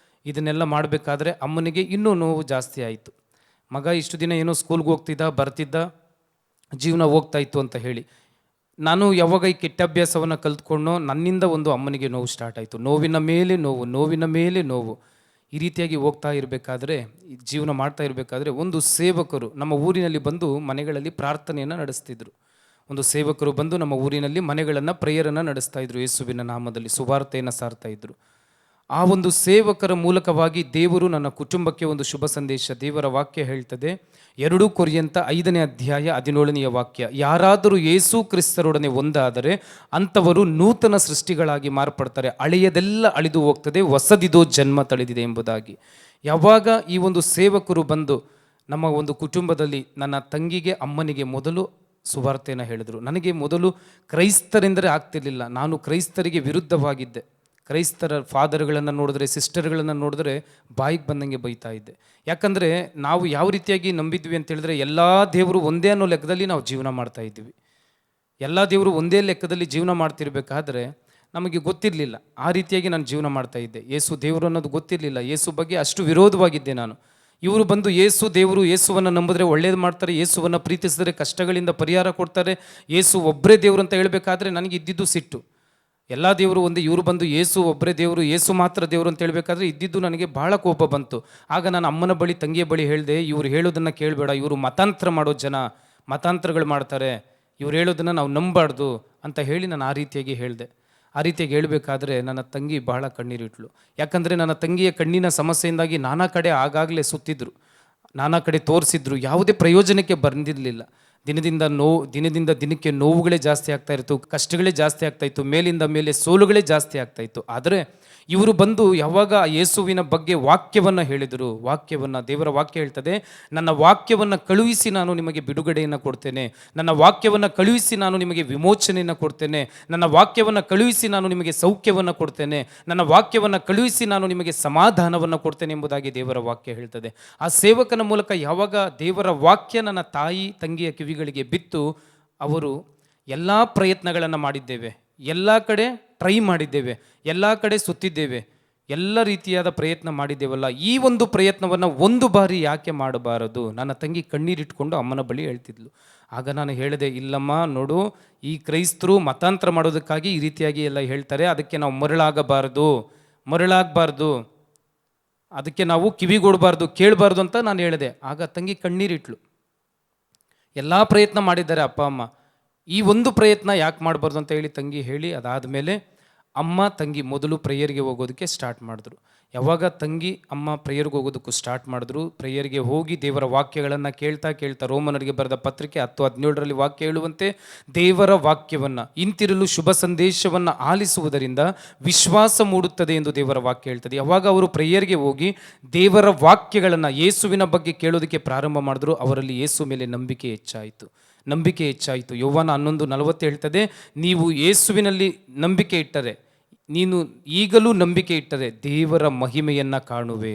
ಇದನ್ನೆಲ್ಲ ಮಾಡಬೇಕಾದ್ರೆ ಅಮ್ಮನಿಗೆ ಇನ್ನೂ ನೋವು ಜಾಸ್ತಿ ಆಯಿತು. ಮಗ ಇಷ್ಟು ದಿನ ಏನೋ ಸ್ಕೂಲ್ಗೆ ಹೋಗ್ತಿದ್ದ, ಬರ್ತಿದ್ದ, ಜೀವನ ಹೋಗ್ತಾ ಇತ್ತು ಅಂತ ಹೇಳಿ ನಾನು ಯಾವಾಗ ಈ ಕೆಟ್ಟ ಅಭ್ಯಾಸವನ್ನು ಕಲ್ತ್ಕೊಂಡೋ ನನ್ನಿಂದ ಒಂದು ಅಮ್ಮನಿಗೆ ನೋವು ಸ್ಟಾರ್ಟ್ ಆಯಿತು. ನೋವಿನ ಮೇಲೆ ನೋವು, ನೋವಿನ ಮೇಲೆ ನೋವು. ಈ ರೀತಿಯಾಗಿ ಹೋಗ್ತಾ ಇರಬೇಕಾದ್ರೆ, ಜೀವನ ಮಾಡ್ತಾ ಇರಬೇಕಾದ್ರೆ ಒಂದು ಸೇವಕರು ನಮ್ಮ ಊರಿನಲ್ಲಿ ಬಂದು ಮನೆಗಳಲ್ಲಿ ಪ್ರಾರ್ಥನೆಯನ್ನು ನಡೆಸ್ತಿದ್ರು. ಒಂದು ಸೇವಕರು ಬಂದು ನಮ್ಮ ಊರಿನಲ್ಲಿ ಮನೆಗಳನ್ನು ಪ್ರೇಯರನ್ನು ನಡೆಸ್ತಾ ಇದ್ರು, ಯೇಸುವಿನ ನಾಮದಲ್ಲಿ ಸುವಾರ್ತೆಯನ್ನು ಸಾರ್ತಾ ಇದ್ರು. ಆ ಒಂದು ಸೇವಕರ ಮೂಲಕವಾಗಿ ದೇವರು ನನ್ನ ಕುಟುಂಬಕ್ಕೆ ಒಂದು ಶುಭ ಸಂದೇಶ, ದೇವರ ವಾಕ್ಯ ಹೇಳ್ತದೆ, 2 ಕೊರಿಂಥ 5ನೇ ಅಧ್ಯಾಯ 17ನೇ ವಾಕ್ಯ, ಯಾರಾದರೂ ಯೇಸು ಕ್ರಿಸ್ತರೊಡನೆ ಒಂದಾದರೆ ಅಂಥವರು ನೂತನ ಸೃಷ್ಟಿಗಳಾಗಿ ಮಾರ್ಪಡ್ತಾರೆ, ಹಳೆಯದೆಲ್ಲ ಅಳಿದು ಹೋಗ್ತದೆ, ಹೊಸದಿದೋ ಜನ್ಮ ತಳೆದಿದೆ ಎಂಬುದಾಗಿ. ಯಾವಾಗ ಈ ಒಂದು ಸೇವಕರು ಬಂದು ನಮ್ಮ ಒಂದು ಕುಟುಂಬದಲ್ಲಿ ನನ್ನ ತಂಗಿಗೆ, ಅಮ್ಮನಿಗೆ ಮೊದಲು ಸುವಾರ್ತೆಯನ್ನು ಹೇಳಿದರು. ನನಗೆ ಮೊದಲು ಕ್ರೈಸ್ತರೆಂದರೆ ಆಗ್ತಿರ್ಲಿಲ್ಲ, ನಾನು ಕ್ರೈಸ್ತರಿಗೆ ವಿರುದ್ಧವಾಗಿದ್ದೆ. ಕ್ರೈಸ್ತರ ಫಾದರ್ಗಳನ್ನು ನೋಡಿದ್ರೆ, ಸಿಸ್ಟರ್ಗಳನ್ನು ನೋಡಿದ್ರೆ ಬಾಯಿಗೆ ಬಂದಂಗೆ ಬೈತಾ ಇದ್ದೆ. ಯಾಕಂದರೆ ನಾವು ಯಾವ ರೀತಿಯಾಗಿ ನಂಬಿದ್ವಿ ಅಂತ ಹೇಳಿದ್ರೆ, ಎಲ್ಲ ದೇವರು ಒಂದೇ ಅನ್ನೋ ಲೆಕ್ಕದಲ್ಲಿ ನಾವು ಜೀವನ ಮಾಡ್ತಾ ಇದ್ವಿ. ಎಲ್ಲ ದೇವರು ಒಂದೇ ಲೆಕ್ಕದಲ್ಲಿ ಜೀವನ ಮಾಡ್ತಿರ್ಬೇಕಾದ್ರೆ ನಮಗೆ ಗೊತ್ತಿರಲಿಲ್ಲ. ಆ ರೀತಿಯಾಗಿ ನಾನು ಜೀವನ ಮಾಡ್ತಾ ಇದ್ದೆ. ಯೇಸು ದೇವರು ಅನ್ನೋದು ಗೊತ್ತಿರಲಿಲ್ಲ. ಯೇಸು ಬಗ್ಗೆ ಅಷ್ಟು ವಿರೋಧವಾಗಿದ್ದೆ ನಾನು. ಇವರು ಬಂದು ಯೇಸು ದೇವರು, ಯೇಸುವನ್ನು ನಂಬಿದ್ರೆ ಒಳ್ಳೇದು ಮಾಡ್ತಾರೆ, ಯೇಸುವನ್ನು ಪ್ರೀತಿಸಿದ್ರೆ ಕಷ್ಟಗಳಿಂದ ಪರಿಹಾರ ಕೊಡ್ತಾರೆ, ಯೇಸು ಒಬ್ಬರೇ ದೇವರು ಅಂತ ಹೇಳಬೇಕಾದ್ರೆ ನನಗೆ ಇದ್ದಿದ್ದು ಸಿಟ್ಟು. ಎಲ್ಲ ದೇವರು ಒಂದೇ, ಇವರು ಬಂದು ಯೇಸು ಒಬ್ಬರೇ ದೇವರು, ಯೇಸು ಮಾತ್ರ ದೇವರು ಅಂತ ಹೇಳಬೇಕಾದ್ರೆ ಇದ್ದಿದ್ದು ನನಗೆ ಭಾಳ ಕೋಪ ಬಂತು. ಆಗ ನಾನು ಅಮ್ಮನ ಬಳಿ, ತಂಗಿಯ ಬಳಿ ಹೇಳಿದೆ, ಇವರು ಹೇಳೋದನ್ನು ಕೇಳಬೇಡ, ಇವರು ಮತಾಂತರ ಮಾಡೋ ಜನ, ಮತಾಂತರಗಳು ಮಾಡ್ತಾರೆ, ಇವ್ರು ಹೇಳೋದನ್ನು ನಾವು ನಂಬಾರ್ದು ಅಂತ ಹೇಳಿ ನಾನು ಆ ರೀತಿಯಾಗಿ ಹೇಳಿದೆ. ಆ ರೀತಿಯಾಗಿ ಹೇಳಬೇಕಾದ್ರೆ ನನ್ನ ತಂಗಿ ಬಹಳ ಕಣ್ಣೀರಿಟ್ಲು. ಯಾಕಂದರೆ ನನ್ನ ತಂಗಿಯ ಕಣ್ಣಿನ ಸಮಸ್ಯೆಯಿಂದಾಗಿ ನಾನಾ ಕಡೆ ಆಗಾಗಲೇ ಸುತ್ತಿದ್ರು, ನಾನಾ ಕಡೆ ತೋರಿಸಿದ್ರು, ಯಾವುದೇ ಪ್ರಯೋಜನಕ್ಕೆ ಬಂದಿರಲಿಲ್ಲ. ದಿನದಿಂದ ದಿನಕ್ಕೆ ನೋವುಗಳೇ ಜಾಸ್ತಿ ಆಗ್ತಾ ಇತ್ತು, ಕಷ್ಟಗಳೇ ಜಾಸ್ತಿ ಆಗ್ತಾ ಇತ್ತು, ಮೇಲಿಂದ ಮೇಲೆ ಸೋಲುಗಳೇ ಜಾಸ್ತಿ ಆಗ್ತಾ ಇತ್ತು. ಆದರೆ ಇವರು ಬಂದು ಯಾವಾಗ ಯೇಸುವಿನ ಬಗ್ಗೆ ವಾಕ್ಯವನ್ನು ಹೇಳಿದರು, ದೇವರ ವಾಕ್ಯ ಹೇಳ್ತದೆ, ನನ್ನ ವಾಕ್ಯವನ್ನು ಕಳುಹಿಸಿ ನಾನು ನಿಮಗೆ ಬಿಡುಗಡೆಯನ್ನು ಕೊಡ್ತೇನೆ, ನನ್ನ ವಾಕ್ಯವನ್ನು ಕಳುಹಿಸಿ ನಾನು ನಿಮಗೆ ವಿಮೋಚನೆಯನ್ನು ಕೊಡ್ತೇನೆ, ನನ್ನ ವಾಕ್ಯವನ್ನು ಕಳುಹಿಸಿ ನಾನು ನಿಮಗೆ ಸೌಖ್ಯವನ್ನು ಕೊಡ್ತೇನೆ, ನನ್ನ ವಾಕ್ಯವನ್ನು ಕಳುಹಿಸಿ ನಾನು ನಿಮಗೆ ಸಮಾಧಾನವನ್ನು ಕೊಡ್ತೇನೆ ಎಂಬುದಾಗಿ ದೇವರ ವಾಕ್ಯ ಹೇಳ್ತದೆ. ಆ ಸೇವಕನ ಮೂಲಕ ಯಾವಾಗ ದೇವರ ವಾಕ್ಯ ನನ್ನ ತಾಯಿ ತಂಗಿಯ ಕಿವಿಗಳಿಗೆ ಬಿತ್ತು, ಅವರು ಎಲ್ಲ ಪ್ರಯತ್ನಗಳನ್ನು ಮಾಡಿದ್ದೇವೆ, ಎಲ್ಲ ಕಡೆ ಟ್ರೈ ಮಾಡಿದ್ದೇವೆ, ಎಲ್ಲ ಕಡೆ ಸುತ್ತಿದ್ದೇವೆ, ಎಲ್ಲ ರೀತಿಯಾದ ಪ್ರಯತ್ನ ಮಾಡಿದ್ದೇವಲ್ಲ, ಈ ಒಂದು ಪ್ರಯತ್ನವನ್ನು ಒಂದು ಬಾರಿ ಯಾಕೆ ಮಾಡಬಾರದು? ನನ್ನ ತಂಗಿ ಕಣ್ಣೀರಿಟ್ಕೊಂಡು ಅಮ್ಮನ ಬಳಿ ಹೇಳ್ತಿದ್ಲು. ಆಗ ನಾನು ಹೇಳಿದೆ, ಇಲ್ಲಮ್ಮ ನೋಡು, ಈ ಕ್ರೈಸ್ತರು ಮತಾಂತರ ಮಾಡೋದಕ್ಕಾಗಿ ಈ ರೀತಿಯಾಗಿ ಎಲ್ಲ ಹೇಳ್ತಾರೆ, ಅದಕ್ಕೆ ನಾವು ಮರಳಾಗಬಾರ್ದು, ಅದಕ್ಕೆ ನಾವು ಕಿವಿಗೊಡಬಾರ್ದು, ಕೇಳಬಾರ್ದು ಅಂತ ನಾನು ಹೇಳಿದೆ. ಆಗ ತಂಗಿ ಕಣ್ಣೀರಿಟ್ಲು. ಎಲ್ಲ ಪ್ರಯತ್ನ ಮಾಡಿದ್ದಾರೆ ಅಪ್ಪ ಅಮ್ಮ, ಈ ಒಂದು ಪ್ರಯತ್ನ ಯಾಕೆ ಮಾಡಬಾರ್ದು ಅಂತ ತಂಗಿ ಹೇಳಿ, ಅದಾದಮೇಲೆ ಅಮ್ಮ ತಂಗಿ ಮೊದಲು ಪ್ರೇಯರ್ಗೆ ಹೋಗೋದಕ್ಕೆ ಸ್ಟಾರ್ಟ್ ಮಾಡಿದ್ರು. ಯಾವಾಗ ತಂಗಿ ಅಮ್ಮ ಪ್ರೇಯರ್ಗೆ ಹೋಗೋದಕ್ಕೂ ಸ್ಟಾರ್ಟ್ ಮಾಡಿದ್ರು, ಪ್ರೇಯರ್ಗೆ ಹೋಗಿ ದೇವರ ವಾಕ್ಯಗಳನ್ನು ಕೇಳ್ತಾ ರೋಮನರಿಗೆ ಬರೆದ ಪತ್ರಿಕೆ 10:17 ವಾಕ್ಯ ಹೇಳುವಂತೆ ದೇವರ ವಾಕ್ಯವನ್ನು ಹಿಂತಿರಲು ಶುಭ ಸಂದೇಶವನ್ನು ಆಲಿಸುವುದರಿಂದ ವಿಶ್ವಾಸ ಮೂಡುತ್ತದೆ ಎಂದು ದೇವರ ವಾಕ್ಯ ಹೇಳ್ತದೆ. ಯಾವಾಗ ಅವರು ಪ್ರೇಯರ್ಗೆ ಹೋಗಿ ದೇವರ ವಾಕ್ಯಗಳನ್ನು ಯೇಸುವಿನ ಬಗ್ಗೆ ಕೇಳೋದಕ್ಕೆ ಪ್ರಾರಂಭ ಮಾಡಿದ್ರು, ಅವರಲ್ಲಿ ಯೇಸು ಮೇಲೆ ನಂಬಿಕೆ ಹೆಚ್ಚಾಯಿತು. ಯೋಹಾನ 11:40 ಹೇಳ್ತದೆ, ನೀವು ಯೇಸುವಿನಲ್ಲಿ ನಂಬಿಕೆ ಇಟ್ಟರೆ, ನೀನು ಈಗಲೂ ನಂಬಿಕೆ ಇಟ್ಟರೆ ದೇವರ ಮಹಿಮೆಯನ್ನು ಕಾಣುವೆ.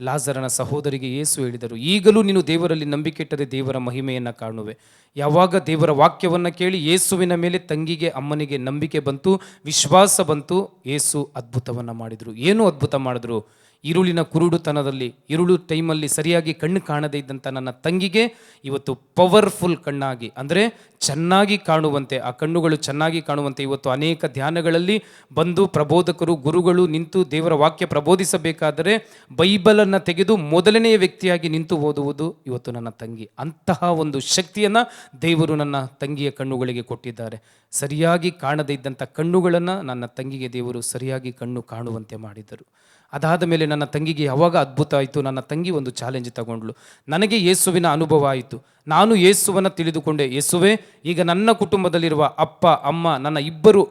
ಲಾಜರನ ಸಹೋದರಿಗೆ ಯೇಸು ಹೇಳಿದರು, ಈಗಲೂ ನೀನು ದೇವರಲ್ಲಿ ನಂಬಿಕೆ ಇಟ್ಟರೆ ದೇವರ ಮಹಿಮೆಯನ್ನು ಕಾಣುವೆ. ಯಾವಾಗ ದೇವರ ವಾಕ್ಯವನ್ನು ಕೇಳಿ ಯೇಸುವಿನ ಮೇಲೆ ತಂಗಿಗೆ ಅಮ್ಮನಿಗೆ ನಂಬಿಕೆ ಬಂತು, ವಿಶ್ವಾಸ ಬಂತು, ಯೇಸು ಅದ್ಭುತವನ್ನು ಮಾಡಿದರು. ಏನು ಅದ್ಭುತ ಮಾಡಿದ್ರು? ഇരുಳಿನ ಕುರುಡುತನದಲ್ಲಿ, ഇരുಳು ಟೈಮಲ್ಲಿ ಸರಿಯಾಗಿ ಕಣ್ಣು ಕಾಣದೇ ಇದ್ದಂಥ ನನ್ನ ತಂಗಿಗೆ ಇವತ್ತು ಪವರ್ಫುಲ್ ಕಣ್ಣಾಗಿ, ಅಂದರೆ ಚೆನ್ನಾಗಿ ಕಾಣುವಂತೆ, ಆ ಕಣ್ಣುಗಳು ಚೆನ್ನಾಗಿ ಕಾಣುವಂತೆ ಇವತ್ತು ಅನೇಕ ಧ್ಯಾನಗಳಲ್ಲಿ ಬಂದು ಪ್ರಬೋಧಕರು ಗುರುಗಳು ನಿಂತು ದೇವರ ವಾಕ್ಯ ಪ್ರಬೋಧಿಸಬೇಕಾದರೆ ಬೈಬಲನ್ನು ತೆಗೆದು ಮೊದಲನೆಯ ವ್ಯಕ್ತಿಯಾಗಿ ನಿಂತು ಓದುವುದು ಇವತ್ತು ನನ್ನ ತಂಗಿ. ಅಂತಹ ಒಂದು ಶಕ್ತಿಯನ್ನು ದೇವರು ನನ್ನ ತಂಗಿಯ ಕಣ್ಣುಗಳಿಗೆ ಕೊಟ್ಟಿದ್ದಾರೆ. ಸರಿಯಾಗಿ ಕಾಣದೇ ಇದ್ದಂಥ ಕಣ್ಣುಗಳನ್ನು ನನ್ನ ತಂಗಿಗೆ ದೇವರು ಸರಿಯಾಗಿ ಕಣ್ಣು ಕಾಣುವಂತೆ ಮಾಡಿದರು. ಅದಾದ ಮೇಲೆ ನನ್ನ ತಂಗಿಗೆ ಯಾವಾಗ ಅದ್ಭುತ ಆಯಿತು, ನನ್ನ ತಂಗಿ ಒಂದು ಚಾಲೆಂಜ್ ತಗೊಂಡ್ಳು. ನನಗೆ ಯೇಸುವಿನ ಅನುಭವ ಆಯಿತು, ನಾನು ಯೇಸುವನ್ನು ತಿಳಿದುಕೊಂಡೆ. ಯೇಸುವೇ, ಈಗ ನನ್ನ ಕುಟುಂಬದಲ್ಲಿರುವ ಅಪ್ಪ ಅಮ್ಮ, ನನ್ನ ಇಬ್ಬರು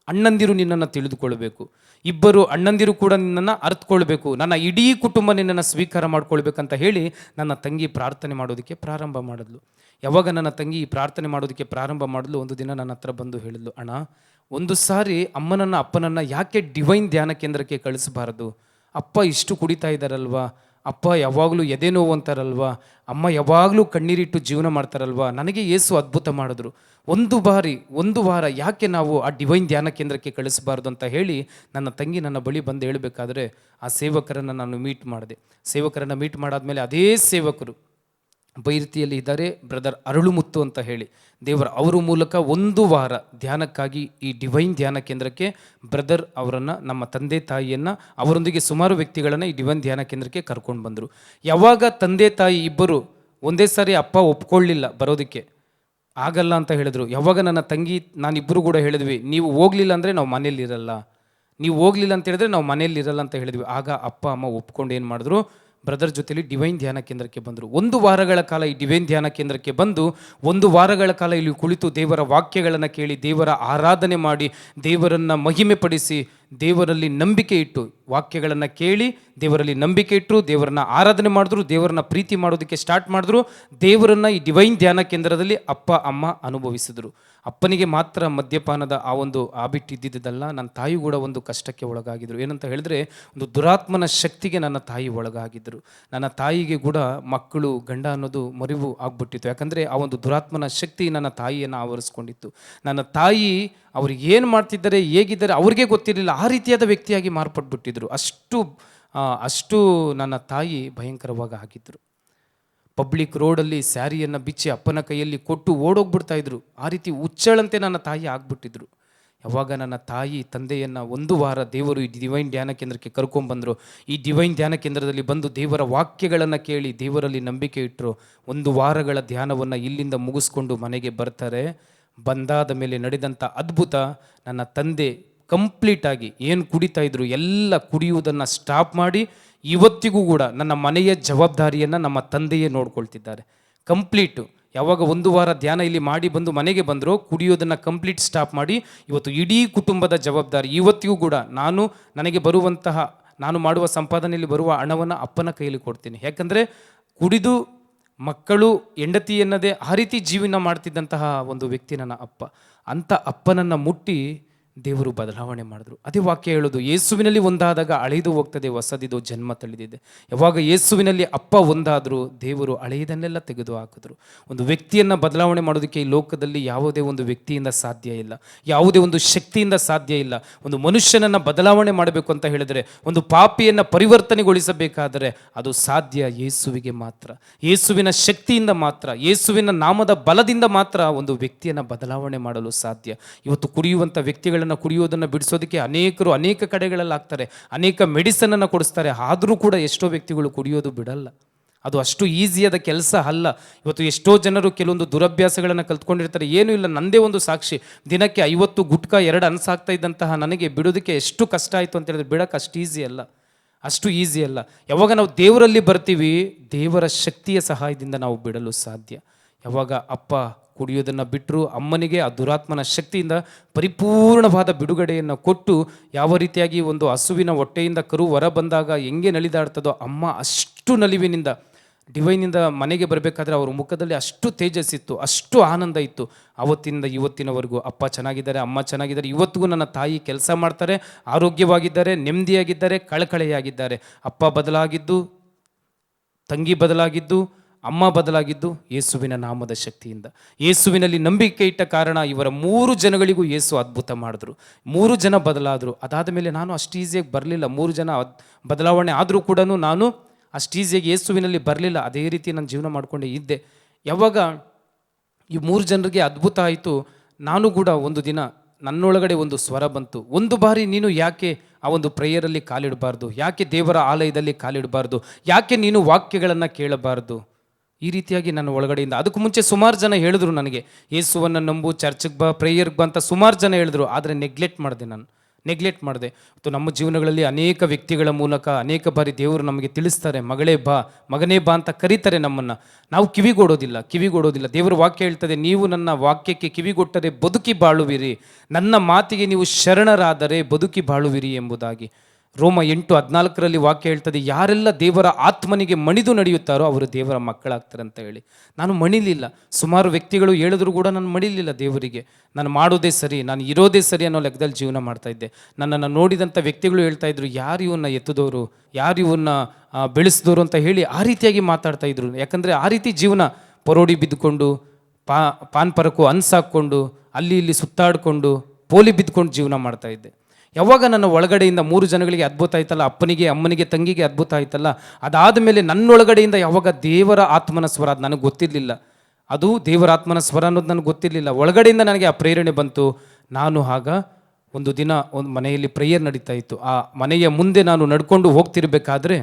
ಅಣ್ಣಂದಿರು ನಿನ್ನನ್ನು ತಿಳಿದುಕೊಳ್ಬೇಕು, ಇಬ್ಬರು ಅಣ್ಣಂದಿರು ಕೂಡ ನಿನ್ನನ್ನು ಅರ್ಥಕೊಳ್ಬೇಕು, ನನ್ನ ಇಡೀ ಕುಟುಂಬ ನಿನ್ನನ್ನು ಸ್ವೀಕಾರ ಮಾಡ್ಕೊಳ್ಬೇಕಂತ ಹೇಳಿ ನನ್ನ ತಂಗಿ ಪ್ರಾರ್ಥನೆ ಮಾಡೋದಕ್ಕೆ ಪ್ರಾರಂಭ ಮಾಡಿದ್ಲು. ಯಾವಾಗ ನನ್ನ ತಂಗಿ ಪ್ರಾರ್ಥನೆ ಮಾಡೋದಕ್ಕೆ ಪ್ರಾರಂಭ ಮಾಡಿದ್ಲು, ಒಂದು ದಿನ ನನ್ನ ಹತ್ರ ಬಂದು ಹೇಳಿದ್ಲು, ಅಣ್ಣ, ಒಂದು ಸಾರಿ ಅಮ್ಮನನ್ನು ಅಪ್ಪನನ್ನು ಯಾಕೆ ಡಿವೈನ್ ಧ್ಯಾನ ಕೇಂದ್ರಕ್ಕೆ ಕಳಿಸಬಾರದು? ಅಪ್ಪ ಇಷ್ಟು ಕುಡಿತಾ ಇದ್ದಾರಲ್ವಾ, ಅಪ್ಪ ಯಾವಾಗಲೂ ಎದೆ ನೋವು ಅಂತಾರಲ್ವಾ, ಅಮ್ಮ ಯಾವಾಗಲೂ ಕಣ್ಣೀರಿಟ್ಟು ಜೀವನ ಮಾಡ್ತಾರಲ್ವಾ, ನನಗೆ ಯೇಸು ಅದ್ಭುತ ಮಾಡಿದ್ರು, ಒಂದು ವಾರ ಯಾಕೆ ನಾವು ಆ ಡಿವೈನ್ ಧ್ಯಾನ ಕೇಂದ್ರಕ್ಕೆ ಕಳಿಸಬಾರ್ದು ಅಂತ ಹೇಳಿ ನನ್ನ ತಂಗಿ ನನ್ನ ಬಳಿ ಬಂದು ಹೇಳಬೇಕಾದ್ರೆ ಆ ಸೇವಕರನ್ನು ನಾನು ಮೀಟ್ ಮಾಡಿದೆ. ಸೇವಕರನ್ನು ಮೀಟ್ ಮಾಡಾದ್ಮೇಲೆ ಅದೇ ಸೇವಕರು ಬೈರತಿಯಲ್ಲಿ ಇದ್ದಾರೆ, ಬ್ರದರ್ ಅರಳುಮುತ್ತು ಅಂತ ಹೇಳಿ, ಅವರ ಮೂಲಕ ಒಂದು ವಾರ ಧ್ಯಾನಕ್ಕಾಗಿ ಈ ಡಿವೈನ್ ಧ್ಯಾನ ಕೇಂದ್ರಕ್ಕೆ ಬ್ರದರ್ ಅವರನ್ನು, ನಮ್ಮ ತಂದೆ ತಾಯಿಯನ್ನು, ಅವರೊಂದಿಗೆ ಸುಮಾರು ವ್ಯಕ್ತಿಗಳನ್ನು ಈ ಡಿವೈನ್ ಧ್ಯಾನ ಕೇಂದ್ರಕ್ಕೆ ಕರ್ಕೊಂಡು ಬಂದರು. ಯಾವಾಗ ತಂದೆ ತಾಯಿ ಇಬ್ಬರು ಒಂದೇ ಸಾರಿ ಅಪ್ಪ ಒಪ್ಕೊಳ್ಳಿಲ್ಲ, ಬರೋದಕ್ಕೆ ಆಗಲ್ಲ ಅಂತ ಹೇಳಿದ್ರು. ಯಾವಾಗ ನನ್ನ ತಂಗಿ ನಾನಿಬ್ಬರು ಕೂಡ ಹೇಳಿದ್ವಿ, ನೀವು ಹೋಗಲಿಲ್ಲ ಅಂದರೆ ನಾವು ಮನೇಲಿರಲ್ಲ, ನೀವು ಹೋಗಲಿಲ್ಲ ಅಂತ ಹೇಳಿದ್ರೆ ನಾವು ಮನೇಲಿರಲ್ಲ ಅಂತ ಹೇಳಿದ್ವಿ. ಆಗ ಅಪ್ಪ ಅಮ್ಮ ಒಪ್ಕೊಂಡು ಏನು ಮಾಡಿದ್ರು, ಬ್ರದರ್ ಜೊತೆಲಿ ಡಿವೈನ್ ಧ್ಯಾನ ಕೇಂದ್ರಕ್ಕೆ ಬಂದರು. 1 ವಾರಗಳ ಕಾಲ ಈ ಡಿವೈನ್ ಧ್ಯಾನ ಕೇಂದ್ರಕ್ಕೆ ಬಂದು 1 ವಾರಗಳ ಕಾಲ ಇಲ್ಲಿ ಕುಳಿತು ದೇವರ ವಾಕ್ಯಗಳನ್ನು ಕೇಳಿ, ದೇವರ ಆರಾಧನೆ ಮಾಡಿ, ದೇವರನ್ನು ಮಹಿಮೆ ಪಡಿಸಿ, ದೇವರಲ್ಲಿ ನಂಬಿಕೆ ಇಟ್ಟು, ವಾಕ್ಯಗಳನ್ನು ಕೇಳಿ ದೇವರಲ್ಲಿ ನಂಬಿಕೆ ಇಟ್ಟರು, ದೇವರನ್ನ ಆರಾಧನೆ ಮಾಡಿದ್ರು, ದೇವರನ್ನ ಪ್ರೀತಿ ಮಾಡೋದಕ್ಕೆ ಸ್ಟಾರ್ಟ್ ಮಾಡಿದ್ರು. ದೇವರನ್ನು ಈ ಡಿವೈನ್ ಧ್ಯಾನ ಕೇಂದ್ರದಲ್ಲಿ ಅಪ್ಪ ಅಮ್ಮ ಅನುಭವಿಸಿದರು. ಅಪ್ಪನಿಗೆ ಮಾತ್ರ ಮದ್ಯಪಾನದ ಆ ಒಂದು ಹಾಬಿಟ್ ಇದ್ದಿದ್ದಲ್ಲ, ನನ್ನ ತಾಯಿ ಕೂಡ ಒಂದು ಕಷ್ಟಕ್ಕೆ ಒಳಗಾಗಿದ್ರು. ಏನಂತ ಹೇಳಿದ್ರೆ, ಒಂದು ದುರಾತ್ಮನ ಶಕ್ತಿಗೆ ನನ್ನ ತಾಯಿ ಒಳಗಾಗಿದ್ದರು. ನನ್ನ ತಾಯಿಗೆ ಕೂಡ ಮಕ್ಕಳು ಗಂಡ ಅನ್ನೋದು ಮರಿವು ಆಗ್ಬಿಟ್ಟಿತ್ತು. ಯಾಕಂದರೆ ಆ ಒಂದು ದುರಾತ್ಮನ ಶಕ್ತಿ ನನ್ನ ತಾಯಿಯನ್ನು ಆವರಿಸ್ಕೊಂಡಿತ್ತು. ನನ್ನ ತಾಯಿ ಅವ್ರು ಏನು ಮಾಡ್ತಿದ್ದಾರೆ, ಹೇಗಿದ್ದಾರೆ ಅವ್ರಿಗೆ ಗೊತ್ತಿರಲಿಲ್ಲ, ಆ ರೀತಿಯಾದ ವ್ಯಕ್ತಿಯಾಗಿ ಮಾರ್ಪಟ್ಬಿಟ್ಟಿದ್ರು. ಅಷ್ಟು ನನ್ನ ತಾಯಿ ಭಯಂಕರವಾಗಿ ಆಗಿದ್ದರು. ಪಬ್ಲಿಕ್ ರೋಡಲ್ಲಿ ಸ್ಯಾರಿಯನ್ನು ಬಿಚ್ಚಿ ಅಪ್ಪನ ಕೈಯಲ್ಲಿ ಕೊಟ್ಟು ಓಡೋಗ್ಬಿಡ್ತಾ ಇದ್ರು. ಆ ರೀತಿ ಹುಚ್ಚಳಂತೆ ನನ್ನ ತಾಯಿ ಆಗ್ಬಿಟ್ಟಿದ್ರು. ಯಾವಾಗ ನನ್ನ ತಾಯಿ ತಂದೆಯನ್ನು 1 ವಾರ ದೇವರು ಈ ಡಿವೈನ್ ಧ್ಯಾನ ಕೇಂದ್ರಕ್ಕೆ ಕರ್ಕೊಂಡ್ಬಂದರು, ಈ ಡಿವೈನ್ ಧ್ಯಾನ ಕೇಂದ್ರದಲ್ಲಿ ಬಂದು ದೇವರ ವಾಕ್ಯಗಳನ್ನು ಕೇಳಿ ದೇವರಲ್ಲಿ ನಂಬಿಕೆ ಇಟ್ಟರು. 1 ವಾರಗಳ ಧ್ಯಾನವನ್ನು ಇಲ್ಲಿಂದ ಮುಗಿಸ್ಕೊಂಡು ಮನೆಗೆ ಬರ್ತಾರೆ. ಬಂದಾದ ಮೇಲೆ ನಡೆದಂಥ ಅದ್ಭುತ, ನನ್ನ ತಂದೆ ಕಂಪ್ಲೀಟಾಗಿ ಏನು ಕುಡಿತಾ ಇದ್ರು ಎಲ್ಲ ಕುಡಿಯುವುದನ್ನು ಸ್ಟಾಪ್ ಮಾಡಿ ಇವತ್ತಿಗೂ ಕೂಡ ನನ್ನ ಮನೆಯ ಜವಾಬ್ದಾರಿಯನ್ನು ನಮ್ಮ ತಂದೆಯೇ ನೋಡ್ಕೊಳ್ತಿದ್ದಾರೆ. ಕಂಪ್ಲೀಟು ಯಾವಾಗ 1 ವಾರ ಧ್ಯಾನ ಇಲ್ಲಿ ಮಾಡಿ ಬಂದು ಮನೆಗೆ ಬಂದರೂ ಕುಡಿಯೋದನ್ನು ಕಂಪ್ಲೀಟ್ ಸ್ಟಾಪ್ ಮಾಡಿ ಇವತ್ತು ಇಡೀ ಕುಟುಂಬದ ಜವಾಬ್ದಾರಿ ಇವತ್ತಿಗೂ ಕೂಡ ನನಗೆ ಬರುವಂತಹ ನಾನು ಮಾಡುವ ಸಂಪಾದನೆಯಲ್ಲಿ ಬರುವ ಹಣವನ್ನು ಅಪ್ಪನ ಕೈಯಲ್ಲಿ ಕೊಡ್ತೀನಿ. ಯಾಕಂದರೆ ಕುಡಿದು ಮಕ್ಕಳು ಹೆಂಡತಿ ಎನ್ನದೇ ಆ ರೀತಿ ಜೀವನ ಮಾಡ್ತಿದ್ದಂತಹ ಒಂದು ವ್ಯಕ್ತಿ ನನ್ನ ಅಪ್ಪ. ಅಂಥ ಅಪ್ಪನನ್ನು ಮುಟ್ಟಿ ದೇವರು ಬದಲಾವಣೆ ಮಾಡಿದ್ರು. ಅದೇ ವಾಕ್ಯ ಹೇಳೋದು, ಯೇಸುವಿನಲ್ಲಿ ಒಂದಾದಾಗ ಅಳೆದು ಹೋಗ್ತದೆ, ಹೊಸದಿದು ಜನ್ಮ ತಳೆದಿದೆ. ಯಾವಾಗ ಯೇಸುವಿನಲ್ಲಿ ಅಪ್ಪ ಒಂದಾದರೂ ದೇವರು ಹಳೆಯದನ್ನೆಲ್ಲ ತೆಗೆದು ಹಾಕಿದ್ರು. ಒಂದು ವ್ಯಕ್ತಿಯನ್ನು ಬದಲಾವಣೆ ಮಾಡೋದಕ್ಕೆ ಈ ಲೋಕದಲ್ಲಿ ಯಾವುದೇ ಒಂದು ವ್ಯಕ್ತಿಯಿಂದ ಸಾಧ್ಯ ಇಲ್ಲ, ಯಾವುದೇ ಒಂದು ಶಕ್ತಿಯಿಂದ ಸಾಧ್ಯ ಇಲ್ಲ. ಒಂದು ಮನುಷ್ಯನನ್ನು ಬದಲಾವಣೆ ಮಾಡಬೇಕು ಅಂತ ಹೇಳಿದರೆ, ಒಂದು ಪಾಪಿಯನ್ನು ಪರಿವರ್ತನೆಗೊಳಿಸಬೇಕಾದರೆ ಅದು ಸಾಧ್ಯ ಯೇಸುವಿಗೆ ಮಾತ್ರ, ಯೇಸುವಿನ ಶಕ್ತಿಯಿಂದ ಮಾತ್ರ, ಯೇಸುವಿನ ನಾಮದ ಬಲದಿಂದ ಮಾತ್ರ ಒಂದು ವ್ಯಕ್ತಿಯನ್ನು ಬದಲಾವಣೆ ಮಾಡಲು ಸಾಧ್ಯ. ಇವತ್ತು ಕುಡಿಯುವಂಥ ವ್ಯಕ್ತಿಗಳ ಕುಡಿಯೋದನ್ನು ಬಿಡಿಸೋದಕ್ಕೆ ಅನೇಕ ಕಡೆಗಳಲ್ಲಿ ಆಗ್ತಾರೆ, ಅನೇಕ ಮೆಡಿಸನನ್ನು ಕೊಡಿಸ್ತಾರೆ. ಆದರೂ ಕೂಡ ಎಷ್ಟೋ ವ್ಯಕ್ತಿಗಳು ಕುಡಿಯೋದು ಬಿಡಲ್ಲ. ಅದು ಅಷ್ಟು ಈಸಿಯಾದ ಕೆಲಸ ಅಲ್ಲ. ಇವತ್ತು ಎಷ್ಟೋ ಜನರು ಕೆಲವೊಂದು ದುರಭ್ಯಾಸಗಳನ್ನು ಕಲ್ತ್ಕೊಂಡಿರ್ತಾರೆ. ಏನೂ ಇಲ್ಲ, ನಂದೇ ಒಂದು ಸಾಕ್ಷಿ. ದಿನಕ್ಕೆ 50 ಗುಟ್ಕಾ 2 ಅನ್ಸಾಗ್ತಾ ಇದ್ದಂತಹ ನನಗೆ ಬಿಡೋದಕ್ಕೆ ಎಷ್ಟು ಕಷ್ಟ ಆಯಿತು ಅಂತ ಹೇಳಿದ್ರೆ, ಬಿಡೋಕ್ಕೆ ಅಷ್ಟು ಈಸಿ ಅಲ್ಲ. ಯಾವಾಗ ನಾವು ದೇವರಲ್ಲಿ ಬರ್ತೀವಿ, ದೇವರ ಶಕ್ತಿಯ ಸಹಾಯದಿಂದ ನಾವು ಬಿಡಲು ಸಾಧ್ಯ. ಯಾವಾಗ ಅಪ್ಪ ಕುಡಿಯೋದನ್ನು ಬಿಟ್ಟರು, ಅಮ್ಮನಿಗೆ ಆ ದುರಾತ್ಮನ ಶಕ್ತಿಯಿಂದ ಪರಿಪೂರ್ಣವಾದ ಬಿಡುಗಡೆಯನ್ನು ಕೊಟ್ಟು, ಯಾವ ರೀತಿಯಾಗಿ ಒಂದು ಹಸುವಿನ ಹೊಟ್ಟೆಯಿಂದ ಕರು ಹೊರ ಬಂದಾಗ ಹೆಂಗೆ ನಲಿದಾಡ್ತದೋ, ಅಮ್ಮ ಅಷ್ಟು ನಲಿವಿನಿಂದ ಡಿವೈನಿಂದ ಮನೆಗೆ ಬರಬೇಕಾದ್ರೆ ಅವ್ರ ಮುಖದಲ್ಲಿ ಅಷ್ಟು ತೇಜಸ್ಸಿತ್ತು, ಅಷ್ಟು ಆನಂದ ಇತ್ತು. ಆವತ್ತಿಂದ ಇವತ್ತಿನವರೆಗೂ ಅಪ್ಪ ಚೆನ್ನಾಗಿದ್ದಾರೆ, ಅಮ್ಮ ಚೆನ್ನಾಗಿದ್ದಾರೆ. ಇವತ್ತಿಗೂ ನನ್ನ ತಾಯಿ ಕೆಲಸ ಮಾಡ್ತಾರೆ, ಆರೋಗ್ಯವಾಗಿದ್ದಾರೆ, ನೆಮ್ಮದಿಯಾಗಿದ್ದಾರೆ, ಕಳಕಳೆಯಾಗಿದ್ದಾರೆ. ಅಪ್ಪ ಬದಲಾಗಿದ್ದು, ತಂಗಿ ಬದಲಾಗಿದ್ದು, ಅಮ್ಮ ಬದಲಾಗಿದ್ದು ಯೇಸುವಿನ ನಾಮದ ಶಕ್ತಿಯಿಂದ. ಯೇಸುವಿನಲ್ಲಿ ನಂಬಿಕೆ ಇಟ್ಟ ಕಾರಣ ಇವರ 3 ಜನಗಳಿಗೂ ಯೇಸು ಅದ್ಭುತ ಮಾಡಿದ್ರು. 3 ಜನ ಬದಲಾದರು. ಅದಾದ ಮೇಲೆ ನಾನು ಅಷ್ಟು ಈಸಿಯಾಗಿ ಬರಲಿಲ್ಲ. 3 ಜನ ಬದಲಾವಣೆ ಆದರೂ ಕೂಡ ನಾನು ಅಷ್ಟು ಈಸಿಯಾಗಿ ಯೇಸುವಿನಲ್ಲಿ ಬರಲಿಲ್ಲ. ಅದೇ ರೀತಿ ನಾನು ಜೀವನ ಮಾಡಿಕೊಂಡೇ ಇದ್ದೆ. ಯಾವಾಗ ಈ 3 ಜನರಿಗೆ ಅದ್ಭುತ ಆಯಿತು, ನಾನು ಕೂಡ ಒಂದು ದಿನ ನನ್ನೊಳಗಡೆ ಒಂದು ಸ್ವರ ಬಂತು, ಒಂದು ಬಾರಿ ನೀನು ಯಾಕೆ ಆ ಒಂದು ಪ್ರೇಯರಲ್ಲಿ ಕಾಲಿಡಬಾರ್ದು, ಯಾಕೆ ದೇವರ ಆಲಯದಲ್ಲಿ ಕಾಲಿಡಬಾರ್ದು, ಯಾಕೆ ನೀನು ವಾಕ್ಯಗಳನ್ನು ಕೇಳಬಾರ್ದು, ಈ ರೀತಿಯಾಗಿ ನನ್ನ ಒಳಗಡೆಯಿಂದ. ಅದಕ್ಕೂ ಮುಂಚೆ ಸುಮಾರು ಜನ ಹೇಳಿದ್ರು ನನಗೆ, ಯೇಸುವನ್ನು ನಂಬು, ಚರ್ಚ್ಗೆ ಬಾ, ಪ್ರೇಯರ್ಗೆ ಬಾ ಅಂತ ಸುಮಾರು ಜನ ಹೇಳಿದ್ರು. ಆದರೆ ನೆಗ್ಲೆಕ್ಟ್ ಮಾಡಿದೆ. ಮತ್ತು ನಮ್ಮ ಜೀವನಗಳಲ್ಲಿ ಅನೇಕ ವ್ಯಕ್ತಿಗಳ ಮೂಲಕ ಅನೇಕ ಬಾರಿ ದೇವರು ನಮಗೆ ತಿಳಿಸ್ತಾರೆ, ಮಗಳೇ ಬಾ, ಮಗನೇ ಬಾ ಅಂತ ಕರೀತಾರೆ ನಮ್ಮನ್ನು. ನಾವು ಕಿವಿಗೊಡೋದಿಲ್ಲ. ದೇವರ ವಾಕ್ಯ ಹೇಳ್ತದೆ, ನೀವು ನನ್ನ ವಾಕ್ಯಕ್ಕೆ ಕಿವಿಗೊಟ್ಟರೆ ಬದುಕಿ ಬಾಳುವಿರಿ, ನನ್ನ ಮಾತಿಗೆ ನೀವು ಶರಣರಾದರೆ ಬದುಕಿ ಬಾಳುವಿರಿ ಎಂಬುದಾಗಿ. ರೋಮ 8:14 ವಾಕ್ಯ ಹೇಳ್ತದೆ, ಯಾರೆಲ್ಲ ದೇವರ ಆತ್ಮನಿಗೆ ಮಣಿದು ನಡೆಯುತ್ತಾರೋ ಅವರು ದೇವರ ಮಕ್ಕಳಾಗ್ತಾರೆ ಅಂತ ಹೇಳಿ. ನಾನು ಮಣಿಲಿಲ್ಲ. ಸುಮಾರು ವ್ಯಕ್ತಿಗಳು ಹೇಳಿದ್ರು ಕೂಡ ನಾನು ಮಣಿಲಿಲ್ಲ ದೇವರಿಗೆ. ನಾನು ಮಾಡೋದೇ ಸರಿ, ನಾನು ಇರೋದೇ ಸರಿ ಅನ್ನೋ ಲೆಕ್ಕದಲ್ಲಿ ಜೀವನ ಮಾಡ್ತಾ ಇದ್ದೆ. ನನ್ನನ್ನು ನೋಡಿದಂಥ ವ್ಯಕ್ತಿಗಳು ಹೇಳ್ತಾ ಇದ್ರು, ಯಾರು ಇವನ್ನ ಎತ್ತಿದವರು, ಯಾರು ಇವನ್ನ ಬೆಳೆಸಿದವರು ಅಂತ ಹೇಳಿ ಆ ರೀತಿಯಾಗಿ ಮಾತಾಡ್ತಾ ಇದ್ರು. ಯಾಕಂದರೆ ಆ ರೀತಿ ಜೀವನ ಪರೋಡಿ ಬಿದ್ದುಕೊಂಡು, ಪಾನ್ ಪರಕು ಅನ್ಸಾಕೊಂಡು, ಅಲ್ಲಿ ಇಲ್ಲಿ ಸುತ್ತಾಡಿಕೊಂಡು, ಪೋಲಿ ಬಿದ್ದುಕೊಂಡು ಜೀವನ ಮಾಡ್ತಾ ಇದ್ದೆ. ಯಾವಾಗ ನನ್ನ ಒಳಗಡೆಯಿಂದ 3 ಜನಗಳಿಗೆ ಅದ್ಭುತ ಆಯ್ತಲ್ಲ, ಅಪ್ಪನಿಗೆ, ಅಮ್ಮನಿಗೆ, ತಂಗಿಗೆ ಅದ್ಭುತ ಆಯ್ತಲ್ಲ, ಅದಾದ ಮೇಲೆ ನನ್ನೊಳಗಡೆಯಿಂದ ಯಾವಾಗ ದೇವರ ಆತ್ಮನ ಸ್ವರ, ಅದು ನನಗೆ ಗೊತ್ತಿರಲಿಲ್ಲ. ಅದು ದೇವರ ಆತ್ಮನ ಸ್ವರ ಅನ್ನೋದು ನನಗೆ ಗೊತ್ತಿರಲಿಲ್ಲ. ಒಳಗಡೆಯಿಂದ ನನಗೆ ಆ ಪ್ರೇರಣೆ ಬಂತು. ನಾನು ಆಗ ಒಂದು ದಿನ ಒಂದು ಮನೆಯಲ್ಲಿ ಪ್ರೇಯರ್ ನಡೀತಾ ಇತ್ತು. ಆ ಮನೆಯ ಮುಂದೆ ನಾನು ನಡ್ಕೊಂಡು ಹೋಗ್ತಿರ್ಬೇಕಾದ್ರೆ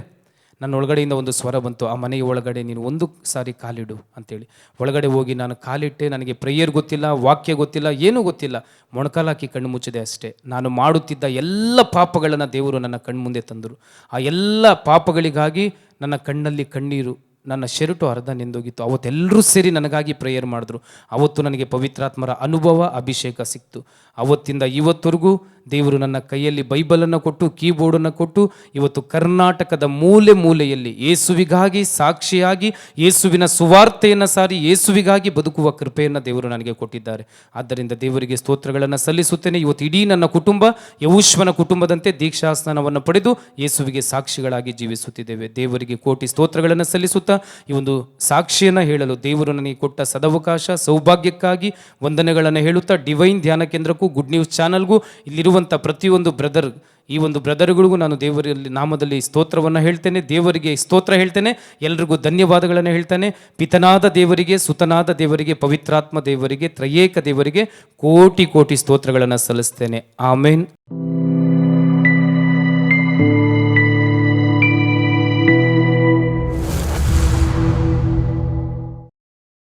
ನನ್ನ ಒಳಗಡೆಯಿಂದ ಒಂದು ಸ್ವರ ಬಂತು, ಆ ಮನೆಯ ಒಳಗಡೆ ನೀನು 1 ಸಾರಿ ಕಾಲಿಡು ಅಂತೇಳಿ. ಒಳಗಡೆ ಹೋಗಿ ನಾನು ಕಾಲಿಟ್ಟೆ. ನನಗೆ ಪ್ರೇಯರ್ ಗೊತ್ತಿಲ್ಲ, ವಾಕ್ಯ ಗೊತ್ತಿಲ್ಲ, ಏನೂ ಗೊತ್ತಿಲ್ಲ. ಮೊಣಕಾಲಾಕಿ ಕಣ್ಣು ಮುಚ್ಚಿದೆ ಅಷ್ಟೇ. ನಾನು ಮಾಡುತ್ತಿದ್ದ ಎಲ್ಲ ಪಾಪಗಳನ್ನು ದೇವರು ನನ್ನ ಕಣ್ಮುಂದೆ ತಂದರು. ಆ ಎಲ್ಲ ಪಾಪಗಳಿಗಾಗಿ ನನ್ನ ಕಣ್ಣಲ್ಲಿ ಕಣ್ಣೀರು, ನನ್ನ ಶರ್ಟು ಅರ್ಧ ನೆಂದೋಗಿತ್ತು. ಅವತ್ತೆಲ್ಲರೂ ಸೇರಿ ನನಗಾಗಿ ಪ್ರೇಯರ್ ಮಾಡಿದ್ರು. ಅವತ್ತು ನನಗೆ ಪವಿತ್ರಾತ್ಮರ ಅನುಭವ, ಅಭಿಷೇಕ ಸಿಕ್ತು. ಅವತ್ತಿಂದ ಇವತ್ತವರೆಗೂ ದೇವರು ನನ್ನ ಕೈಯಲ್ಲಿ ಬೈಬಲನ್ನು ಕೊಟ್ಟು, ಕೀಬೋರ್ಡನ್ನು ಕೊಟ್ಟು, ಇವತ್ತು ಕರ್ನಾಟಕದ ಮೂಲೆ ಮೂಲೆಯಲ್ಲಿ ಯೇಸುವಿಗಾಗಿ ಸಾಕ್ಷಿಯಾಗಿ, ಯೇಸುವಿನ ಸುವಾರ್ತೆಯನ್ನು ಸಾರಿ, ಯೇಸುವಿಗಾಗಿ ಬದುಕುವ ಕೃಪೆಯನ್ನು ದೇವರು ನನಗೆ ಕೊಟ್ಟಿದ್ದಾರೆ. ಆದ್ದರಿಂದ ದೇವರಿಗೆ ಸ್ತೋತ್ರಗಳನ್ನು ಸಲ್ಲಿಸುತ್ತೇನೆ. ಇವತ್ತು ಇಡೀ ನನ್ನ ಕುಟುಂಬ ಯಹೋಶುವನ ಕುಟುಂಬದಂತೆ ದೀಕ್ಷಾಸ್ನಾನವನ್ನು ಪಡೆದು ಯೇಸುವಿಗೆ ಸಾಕ್ಷಿಗಳಾಗಿ ಜೀವಿಸುತ್ತಿದ್ದೇವೆ. ದೇವರಿಗೆ ಕೋಟಿ ಸ್ತೋತ್ರಗಳನ್ನು ಸಲ್ಲಿಸುತ್ತಾ ಈ ಒಂದು ಸಾಕ್ಷಿಯನ್ನು ಹೇಳಲು ದೇವರು ನನಗೆ ಕೊಟ್ಟ ಸದವಕಾಶ, ಸೌಭಾಗ್ಯಕ್ಕಾಗಿ ವಂದನೆಗಳನ್ನು ಹೇಳುತ್ತಾ, ಡಿವೈನ್ ಧ್ಯಾನ ಕೇಂದ್ರಕ್ಕೂ, ಗುಡ್ ನ್ಯೂಸ್ ಚಾನಲ್ಗೂ, ಇಲ್ಲಿರುವಂಥ ಪ್ರತಿಯೊಂದು ಬ್ರದರ್, ಈ ಒಂದು ಬ್ರದರ್ಗಳಿಗೂ ನಾನು ದೇವರಲ್ಲಿ ನಾಮದಲ್ಲಿ ಸ್ತೋತ್ರವನ್ನು ಹೇಳ್ತೇನೆ, ದೇವರಿಗೆ ಸ್ತೋತ್ರ ಹೇಳ್ತೇನೆ, ಎಲ್ರಿಗೂ ಧನ್ಯವಾದಗಳನ್ನು ಹೇಳ್ತೇನೆ. ಪಿತನಾದ ದೇವರಿಗೆ, ಸುತನಾದ ದೇವರಿಗೆ, ಪವಿತ್ರಾತ್ಮ ದೇವರಿಗೆ, ತ್ರಯೇಕ ದೇವರಿಗೆ ಕೋಟಿ ಕೋಟಿ ಸ್ತೋತ್ರಗಳನ್ನು ಸಲ್ಲಿಸ್ತೇನೆ. ಆಮೇನ್.